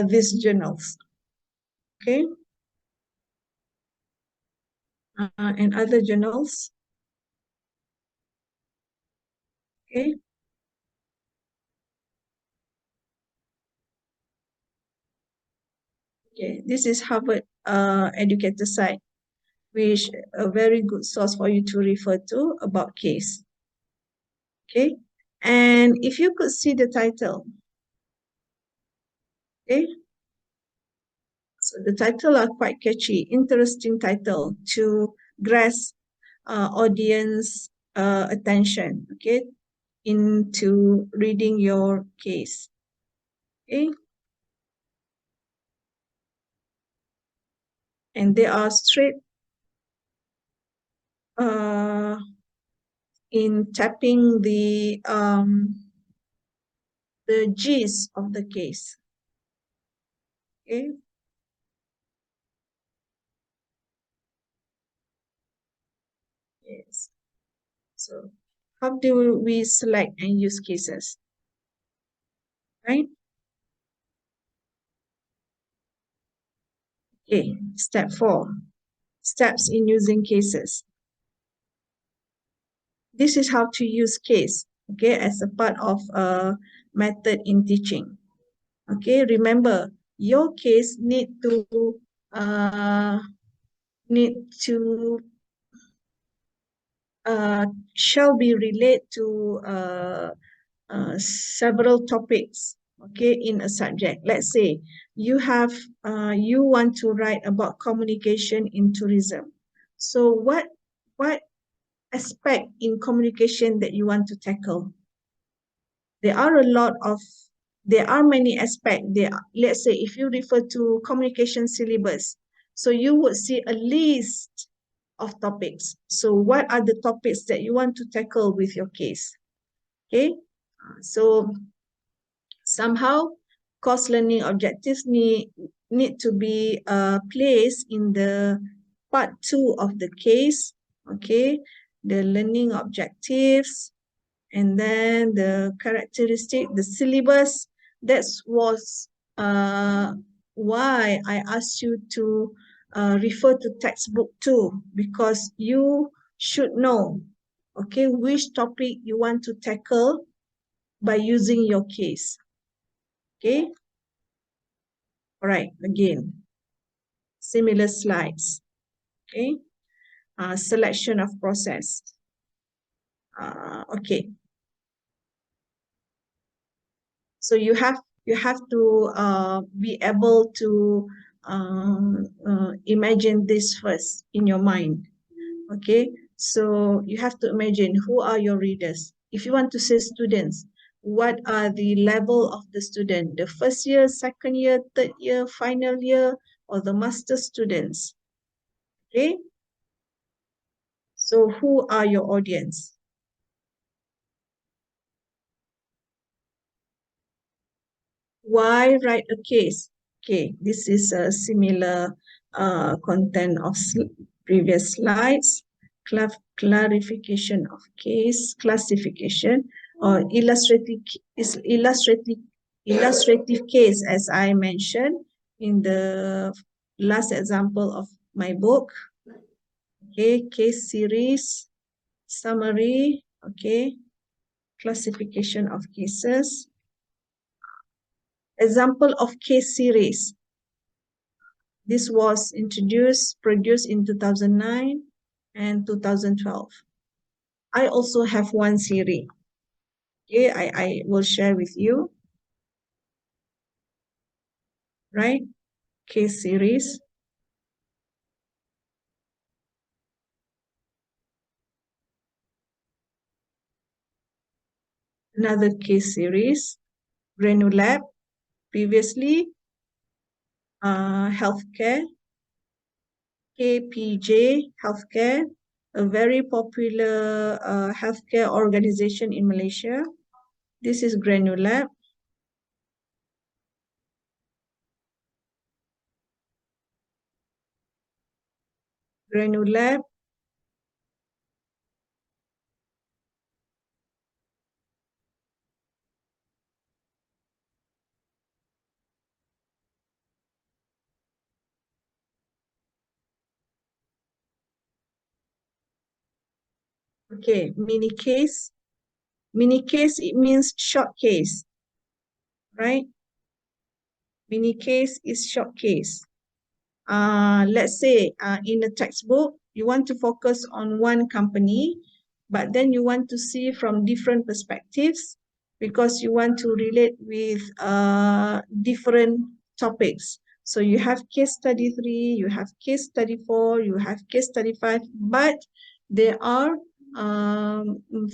these journals, okay? And other journals, okay? Okay, this is Harvard Educator site, which a very good source for you to refer to about case. Okay, and if you could see the title, okay, so the title are quite catchy, interesting title to grasp audience attention, okay, into reading your case. Okay, and they are straight in tapping the gist of the case. Okay. Yes. So how do we select and use cases? Right? Okay, step 4. Steps in using cases. This is how to use case, okay, as a part of a method in teaching. Okay, remember, your case shall be related to several topics, okay, in a subject. Let's say you want to write about communication in tourism. So what aspect in communication that you want to tackle? There are many aspects. Let's say if you refer to communication syllabus, so you would see a list of topics. So what are the topics that you want to tackle with your case? Okay, so somehow course learning objectives need to be placed in the part 2 of the case, okay, the learning objectives, And then the characteristic, the syllabus, that was why I asked you to refer to textbook too, because you should know, okay, which topic you want to tackle by using your case. Okay. All right, again, similar slides. Okay. Selection of process. Okay. So you have to be able to imagine this first in your mind. Okay, so you have to imagine who are your readers. If you want to say students, what are the level of the student? The first year, second year, third year, final year, or the master students? Okay, so who are your audience? Why write a case? Okay, this is a similar content of previous slides. Clarification of case, classification, or illustrative case, as I mentioned in the last example of my book. Okay, case series, summary, okay, classification of cases. Example of case series. This was produced in 2009 and 2012. I also have one series. Okay, I will share with you. Right? Case series. Another case series. Granulab. Previously, healthcare. KPJ Healthcare, a very popular healthcare organization in Malaysia. This is Granulab. Granulab. Okay, mini case. Mini case, it means short case, right? Mini case is short case. Let's say in a textbook, you want to focus on one company, but then you want to see from different perspectives because you want to relate with different topics. So you have case study 3, you have case study 4, you have case study 5, but they are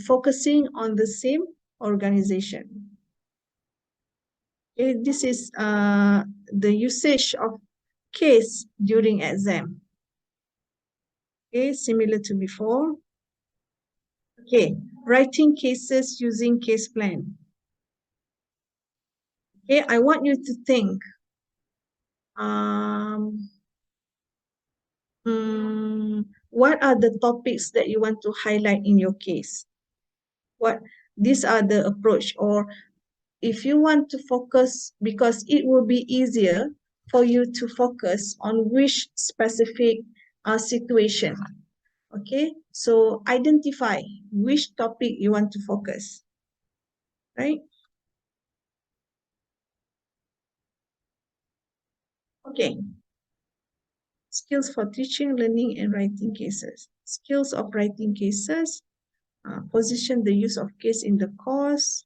focusing on the same organization. Okay, this is the usage of case during exam. Okay, similar to before. Okay, writing cases using case plan. Okay, I want you to think. What are the topics that you want to highlight in your case? These are the approach, or if you want to focus, because it will be easier for you to focus on which specific situation. Okay, so identify which topic you want to focus, right? Okay. Skills for teaching, learning, and writing cases. Skills of writing cases. Position the use of case in the course.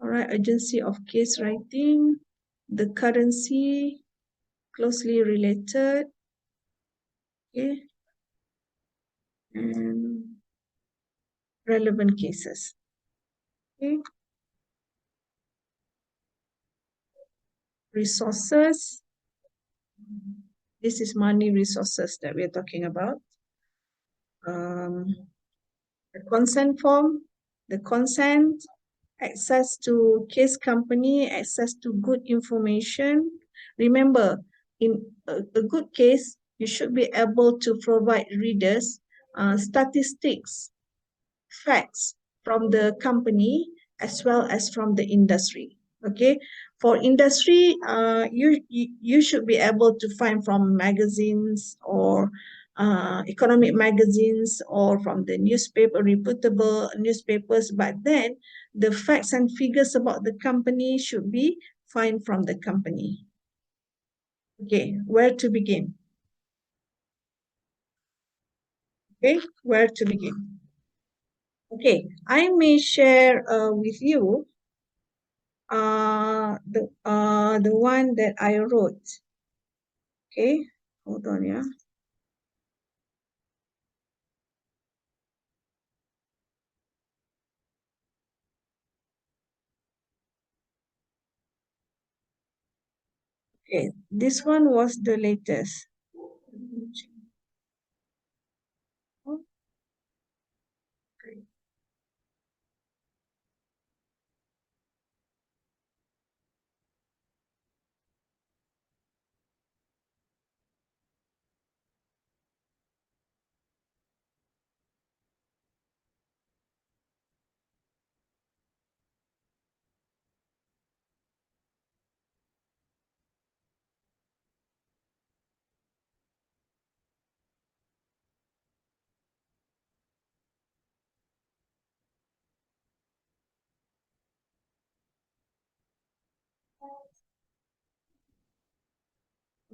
All right, urgency of case writing. The currency, closely related. Okay. And relevant cases. Okay. Resources. This is money resources that we're talking about. The consent form, the consent, access to case company, access to good information. Remember, in a good case, you should be able to provide readers statistics, facts from the company as well as from the industry. Okay, for industry, you should be able to find from magazines or economic magazines or from the newspaper, reputable newspapers, but then the facts and figures about the company should be find from the company. Okay, where to begin? Okay, where to begin? Okay, I may share with you the one that I wrote. Okay, hold on, yeah. Okay, this one was the latest.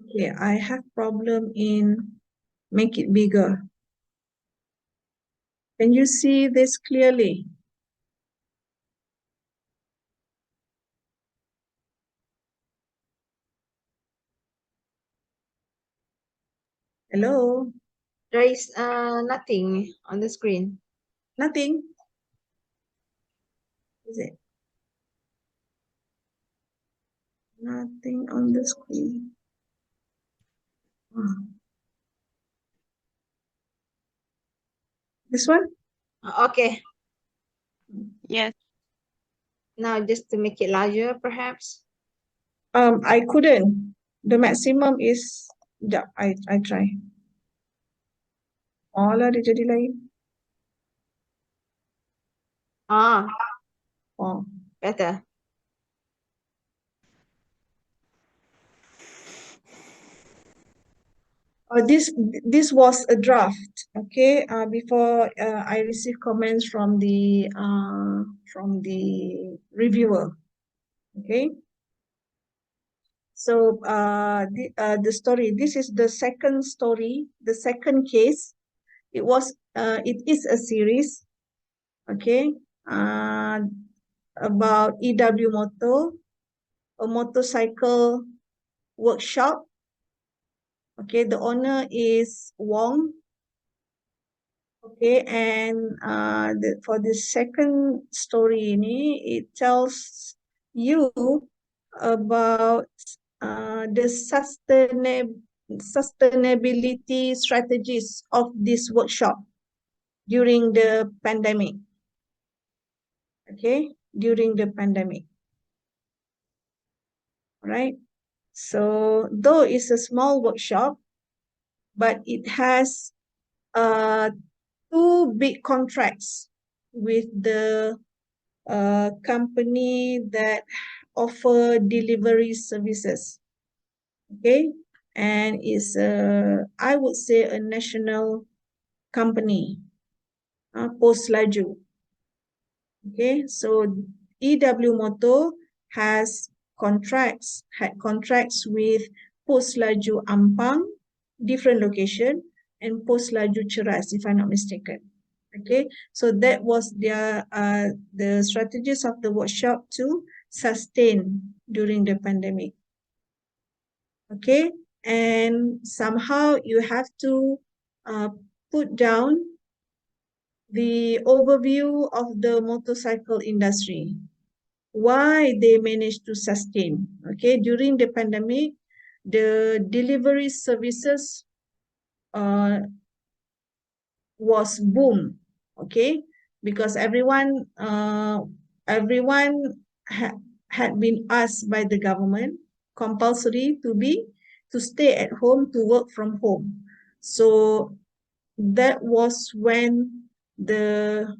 Okay, I have problem in make it bigger. Can you see this clearly? Hello? There is nothing on the screen. Nothing? Is it? Nothing on the screen. Ah. This one? Okay, Yes. now just to make it larger, perhaps. I couldn't. The maximum is, yeah, I try. Oh lah, dia jadi lain. Ah, Oh. better. This was a draft, okay, before I received comments from the reviewer, okay. So the story, this is the second story, the second case. It is a series, okay, about EW Moto, a motorcycle workshop. Okay, the owner is Wong. Okay, and for the second story ini, it tells you about the sustainability strategies of this workshop during the pandemic. Okay, during the pandemic. Right? So though it's a small workshop, but it has two big contracts with the company that offer delivery services. Okay, and it's I would say a national company, Post Laju. Okay, so EW Moto had contracts with Post Laju Ampang, different location, and Post Laju Cheras, if I'm not mistaken. Okay, so that was their the strategies of the workshop to sustain during the pandemic. Okay, and somehow you have to put down the overview of the motorcycle industry, why they managed to sustain. Okay, during the pandemic, the delivery services was boom. Okay, because everyone had been asked by the government compulsory to stay at home, to work from home. So that was when the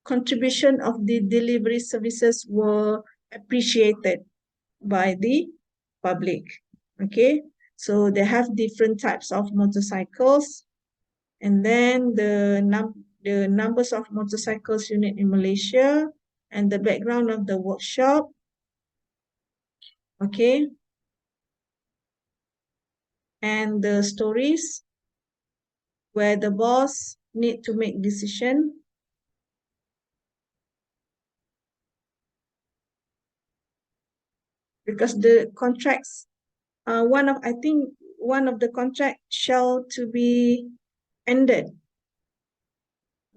contribution of the delivery services were appreciated by the public. Okay, so they have different types of motorcycles, and then the numbers of motorcycles unit in Malaysia, and the background of the workshop. Okay, and the stories where the boss need to make decision. Because the contracts, I think one of the contract shall to be ended.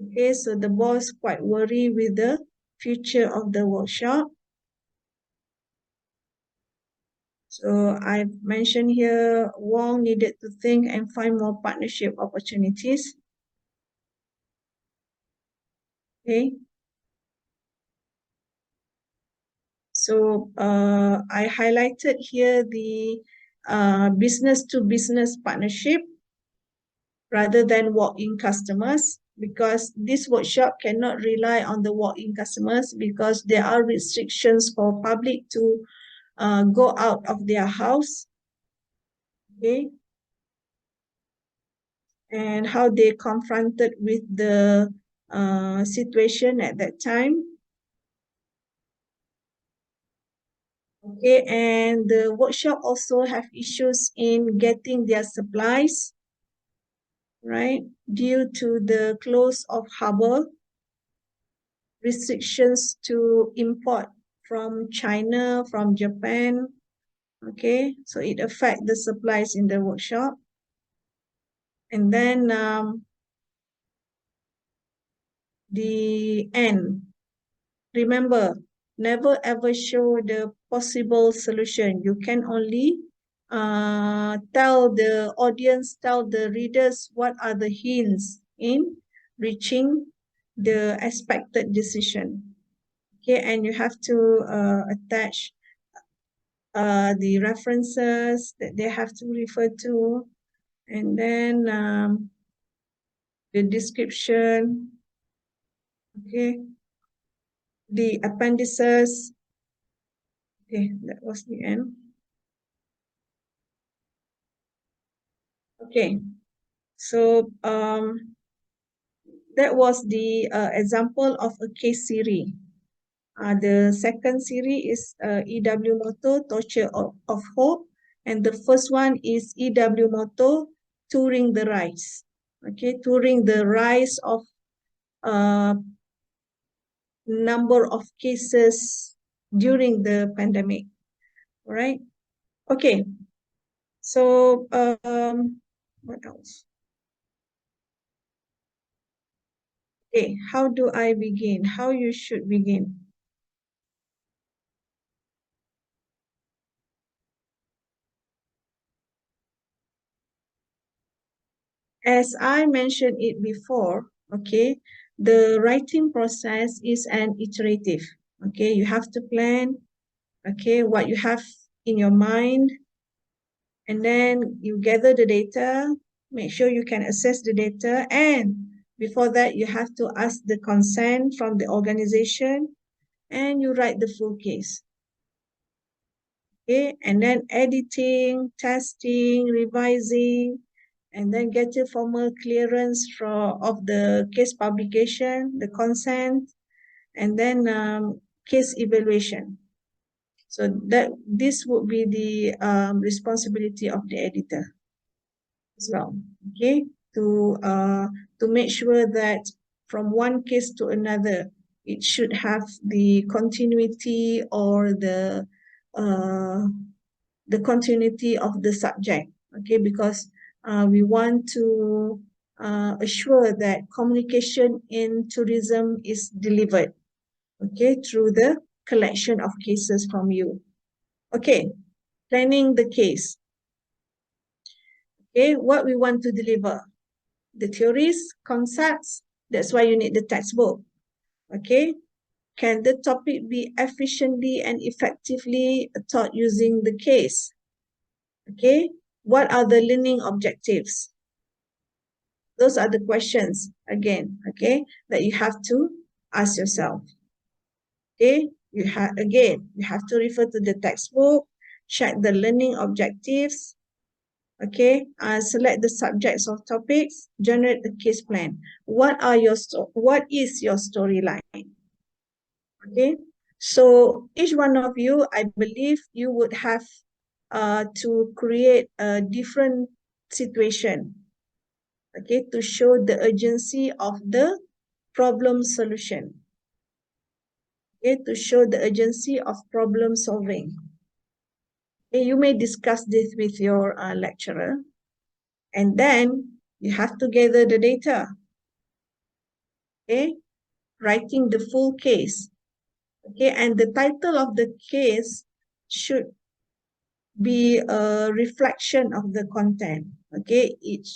Okay, so the boss quite worried with the future of the workshop. So I've mentioned here, Wong needed to think and find more partnership opportunities. Okay. So I highlighted here the business-to-business partnership rather than walk-in customers, because this workshop cannot rely on the walk-in customers because there are restrictions for public to go out of their house. Okay. And how they confronted with the situation at that time. Okay, and the workshop also have issues in getting their supplies, right? Due to the close of harbor, restrictions to import from China, from Japan. Okay, so it affects the supplies in the workshop. And then the end. Remember, never ever show the possible solution. You can only tell the audience, tell the readers what are the hints in reaching the expected decision. Okay, and you have to attach the references that they have to refer to, and then the description, okay, the appendices. Okay, that was the end. Okay, so that was the example of a case series. The second series is EW Motto, Torture of Hope, and the first one is EW Motto, Touring the Rise. Okay, touring the rise of number of cases during the pandemic. All right. Okay. So what else? Okay, how do I begin? How you should begin? As I mentioned it before, okay, the writing process is an iterative. Okay, you have to plan, okay, what you have in your mind, and then you gather the data, make sure you can access the data, and before that, you have to ask the consent from the organization, and you write the full case. Okay, and then editing, testing, revising, and then get a formal clearance of the case publication, the consent, and then case evaluation. So this would be the responsibility of the editor as well. Okay, to make sure that from one case to another, it should have the continuity or the continuity of the subject. Okay, because we want to assure that communication in tourism is delivered, okay, through the collection of cases from you. Okay, planning the case. Okay, what we want to deliver. The theories, concepts, that's why you need the textbook. Okay, can the topic be efficiently and effectively taught using the case? Okay, what are the learning objectives? Those are the questions, again, okay, that you have to ask yourself. Okay, you have to refer to the textbook, check the learning objectives. Okay, select the subjects or topics, generate a case plan. What is your storyline? Okay, so each one of you, I believe you would have to create a different situation, okay, to show the urgency of the problem solution, okay, to show the urgency of problem solving. Okay, you may discuss this with your lecturer, and then you have to gather the data, okay, writing the full case, okay, and the title of the case should be a reflection of the content, okay. It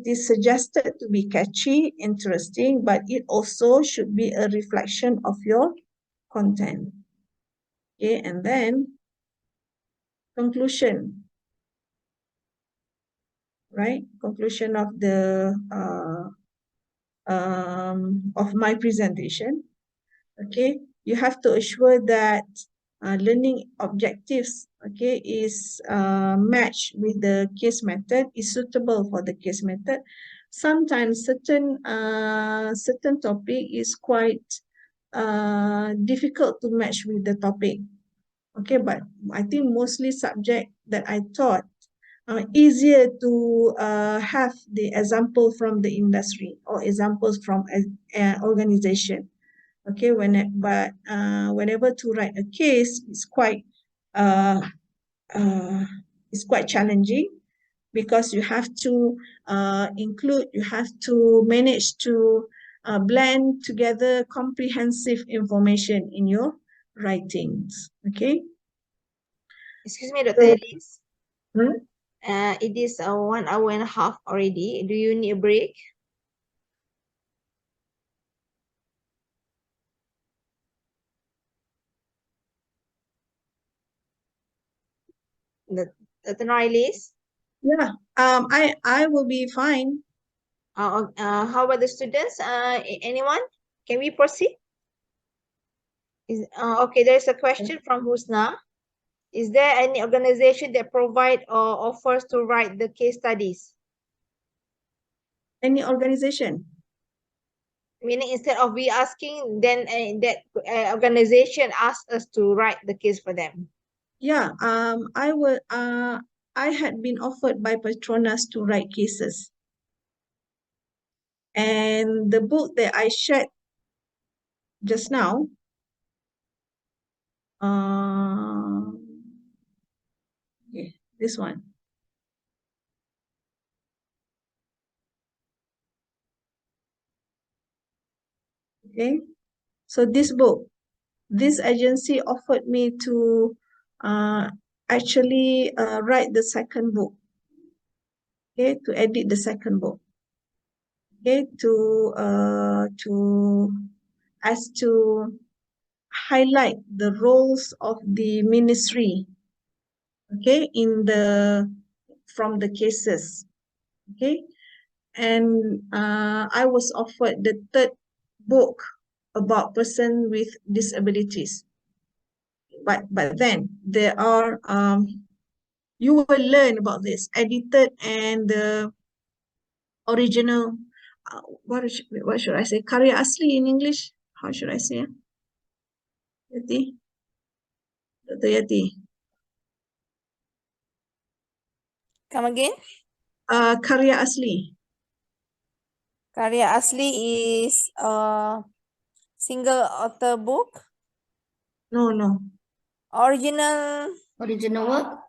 is suggested to be catchy, interesting, but it also should be a reflection of your content, okay. And then conclusion, right? Conclusion of the of my presentation, okay. You have to assure that learning objectives, okay, is matched with the case method, is suitable for the case method. Sometimes certain topic is quite difficult to match with the topic, okay, but I think mostly subject that I taught easier to have the example from the industry or examples from an organization. Okay, whenever to write a case is uh, quite challenging, because you have to you have to manage to blend together comprehensive information in your writings. Okay. Excuse me, Dr. So, Elise. hmm? It is 1 hour and a half already. Do you need a break? Dr. Norailis? Yeah, I will be fine. How about the students? Anyone? Can we proceed? Okay, there's a question from Husna. Is there any organization that provide or offers to write the case studies? Any organization? Meaning instead of we asking, then that organization asks us to write the case for them. Yeah, I had been offered by Petronas to write cases. And the book that I shared just now, okay, this one. Okay, so this book, this agency offered me to actually write the second book. Okay, to edit the second book. Okay, as to highlight the roles of the ministry, okay, from the cases, okay. And I was offered the third book about person with disabilities, but then there are you will learn about this edited and the original. What should I say? Karya asli in English? How should I say? Yati, Dr. Yati. Come again? Karya asli. Karya Asli is a single author book. No. Original. Original work?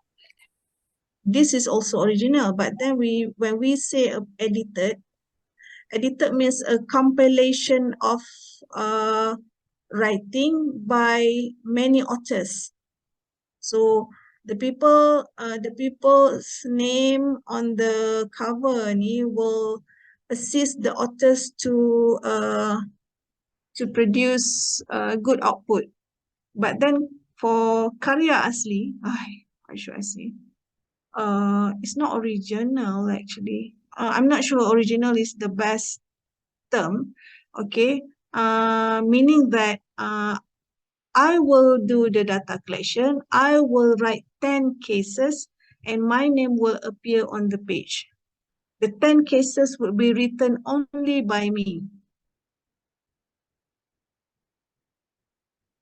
This is also original, but then when we say edited means a compilation of writing by many authors. So the people's name on the cover will assist the authors to produce good output. But then for karya asli, what should I say? It's not original actually. I'm not sure original is the best term. Okay. meaning that I will do the data collection, I will write 10 cases, and my name will appear on the page. The 10 cases will be written only by me.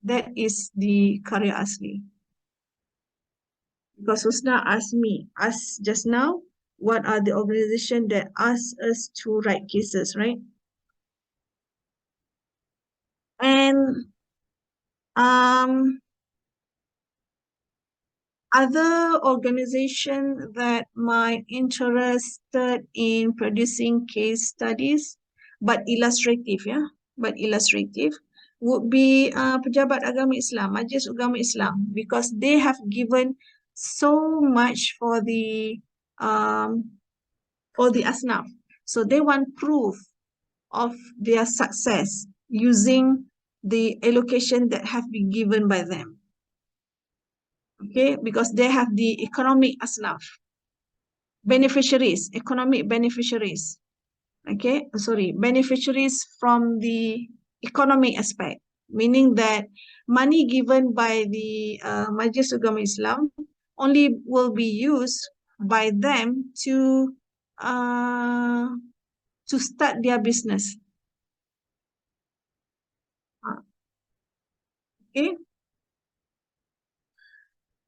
That is the karya asli. Because Husna asked just now, what are the organizations that ask us to write cases, right? And other organization that might interested in producing case studies, but illustrative, would be Pejabat Agama Islam, Majlis Agama Islam, because they have given so much for the asnaf. So they want proof of their success using the allocation that have been given by them. Okay, because they have the economic asnaf, economic beneficiaries. Okay, sorry, beneficiaries from the economic aspect, meaning that money given by the Majlis Agama Islam only will be used by them to start their business. Okay.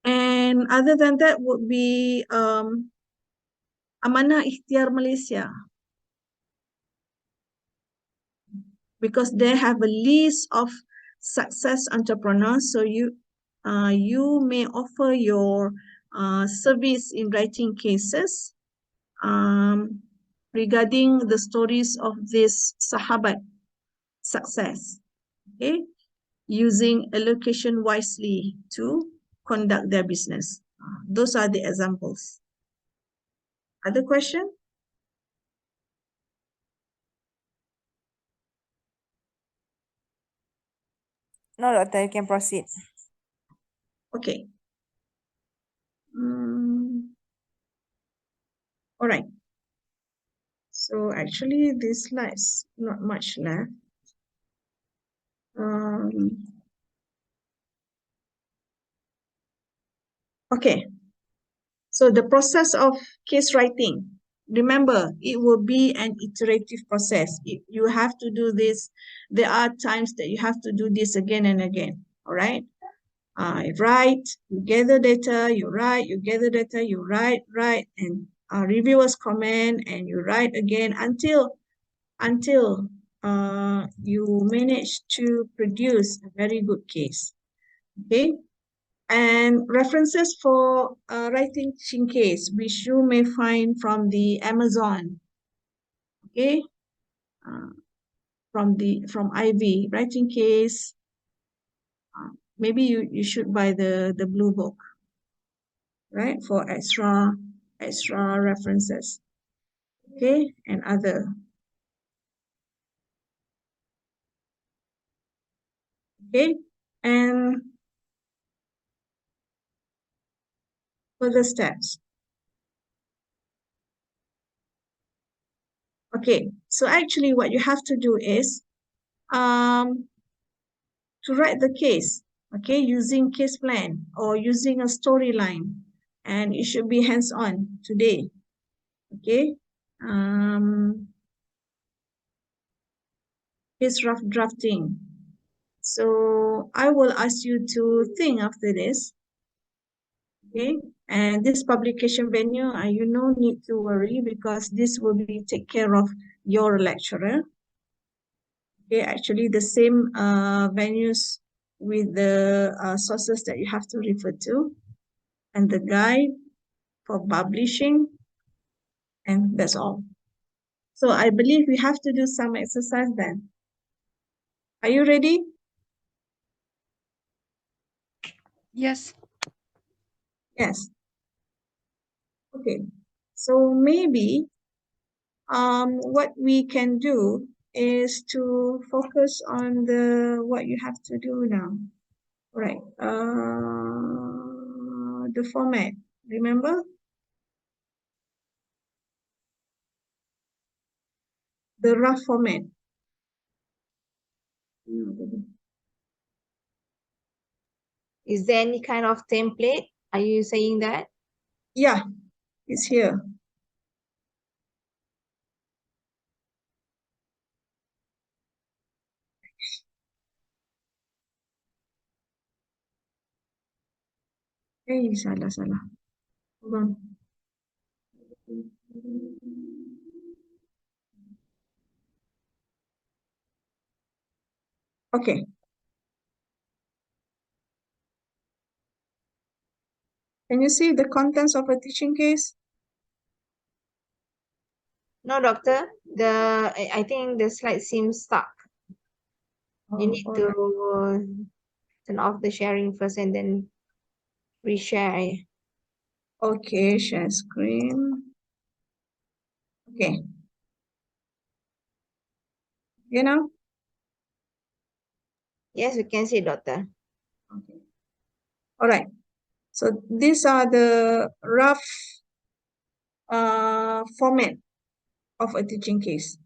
And other than that would be Amanah Ikhtiar Malaysia, because they have a list of success entrepreneurs. So you may offer your service in writing cases regarding the stories of this Sahabat success, okay, using allocation wisely to conduct their business. Those are the examples. Other question? No, doctor, you can proceed. Okay. All right. So actually, these slides, not much left. Okay. So the process of case writing, remember, it will be an iterative process. You have to do this. There are times that you have to do this again and again. All right. Write, you gather data, you write, you gather data, you write, and reviewers comment, and you write again until you manage to produce a very good case. Okay. And references for writing teaching case, which you may find from the Amazon. Okay. From Ivy, writing case. Maybe you should buy the blue book, right, for extra references. Okay, and other. Okay, and further steps. Okay, so actually what you have to do is to write the case, okay, using case plan or using a storyline, and it should be hands-on today. Okay, case rough drafting. So I will ask you to think after this. Okay, and this publication venue, you no need to worry, because this will be take care of your lecturer. Okay, actually the same venues with the sources that you have to refer to, and the guide for publishing, and that's all. So I believe we have to do some exercise then. Are you ready? Yes. Yes. Okay, so maybe what we can do is to focus on what you have to do now. Right. The format, remember? The rough format. Is there any kind of template? Are you saying that? Yeah, it's here. Salah. Hold on. Okay. Can you see the contents of a teaching case? No, doctor. I think the slide seems stuck. You need all to right. turn off the sharing first and then reshare. Okay, share screen. Okay. You know? Yes, we can see, doctor. Okay. All right. So these are the rough format of a teaching case.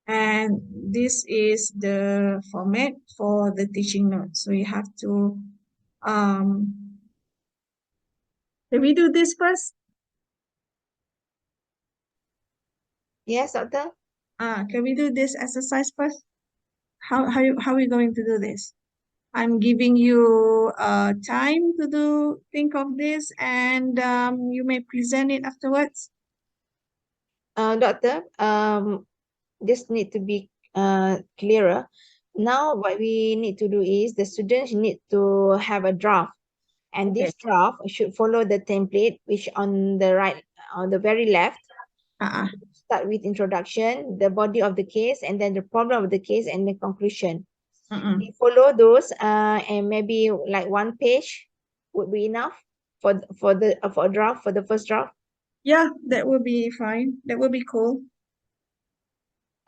And this is the format for the teaching notes. So you have to, can we do this first? Yes, doctor. Can we do this exercise first? How are we going to do this? I'm giving you time to think of this, and you may present it afterwards. Doctor, just need to be clearer. Now what we need to do is the students need to have a draft, and Okay. this draft should follow the template which on the right, on the very left. Start with introduction, the body of the case, and then the problem of the case and the conclusion. We follow those and maybe like one page would be enough for a draft, for the first draft. Yeah, that would be fine. That would be cool.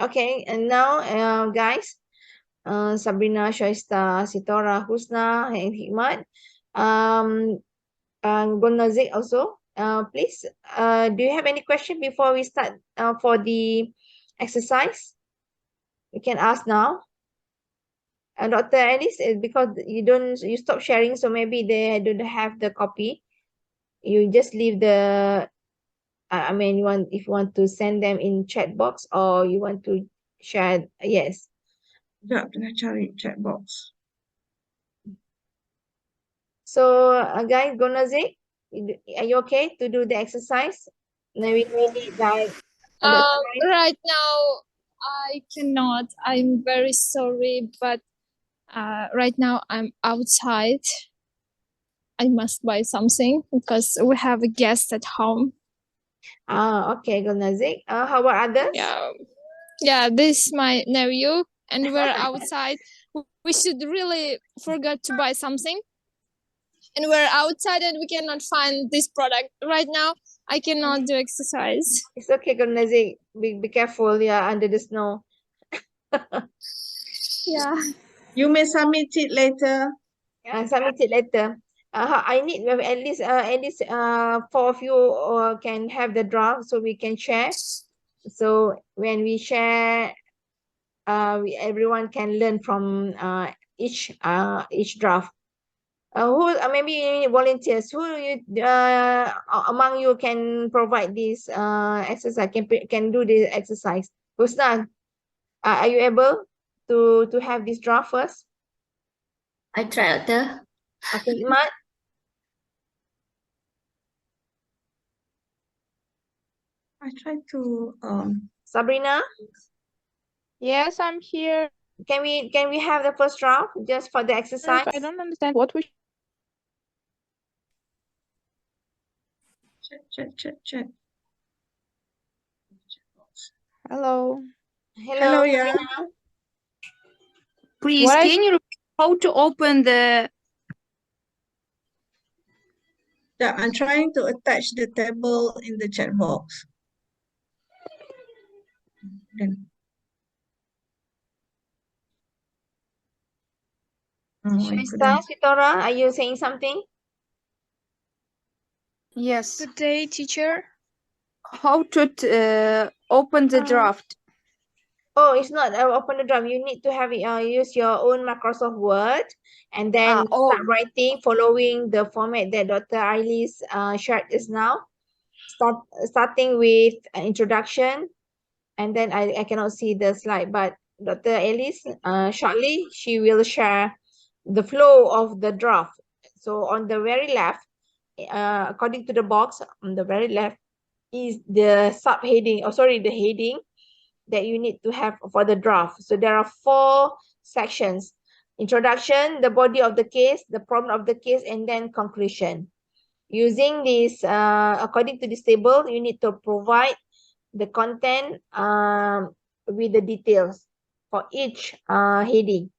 Okay, and now guys, Sabrina, Shaista, Sitora, Husna, and Hikmat, Golnazik also, please, do you have any question before we start for the exercise? You can ask now. Dr. Alice, because you stop sharing, so maybe they don't have the copy. You just leave the, I mean, if you want to send them in chat box or you want to share, yes. Sekejap, tengah cari chat box. So, guys, Gonazik, are you okay to do the exercise? Maybe we need like Right now, I cannot. I'm very sorry, but right now I'm outside. I must buy something because we have a guest at home. Okay, Gonazik. How about others? Yeah, this is my nephew, and we're outside. We should really forget to buy something. And we're outside and we cannot find this product. Right now, I cannot do exercise. It's okay, Gonazik. Be careful, yeah, under the snow. Yeah. You may submit it later. Submit it later. I need at least 4 of you can have the draft so we can share. So when we share, everyone can learn from each draft. Who maybe volunteers? Who among you can provide this exercise? Can do this exercise? Husna, are you able to have this draft first? I try, doctor. Okay, Iman. I try to Sabrina. Yes, I'm here. Can we have the first draft just for the exercise? I don't understand what we. Chat. Hello. Hello, yeah. Please, can you how to open the? Yeah, I'm trying to attach the table in the chat box. Then. Shaista, Sitora, are you saying something? Yes. Good day, teacher. How to Open the draft. Oh, it's not open the draft. You need to have it. Use your own Microsoft Word and then start writing, following the format that Dr. Ailis shared just now. Starting with an introduction, and then I cannot see the slide, but Dr. Ailis shortly she will share the flow of the draft. So on the very left, according to the box on the very left is the subheading, the heading that you need to have for the draft. So there are 4 sections: introduction, the body of the case, the problem of the case, and then conclusion. Using this, according to this table, you need to provide the content with the details for each heading.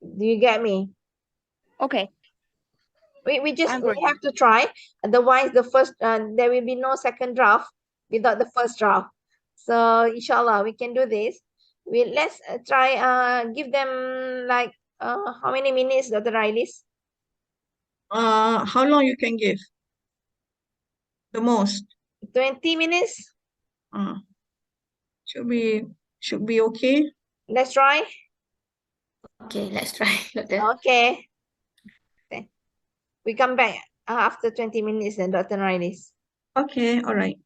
Do you get me? Okay. We I'm have to try. Otherwise, the first there will be no second draft without the first draft. So inshallah, we can do this. Let's try. Give them like how many minutes, Dr. Ailis? How long you can give? The most? 20 minutes. Should be okay. Let's try. Okay, let's try, Doctor. Okay. We come back after 20 minutes then, Dr. Norailis. Okay, all right.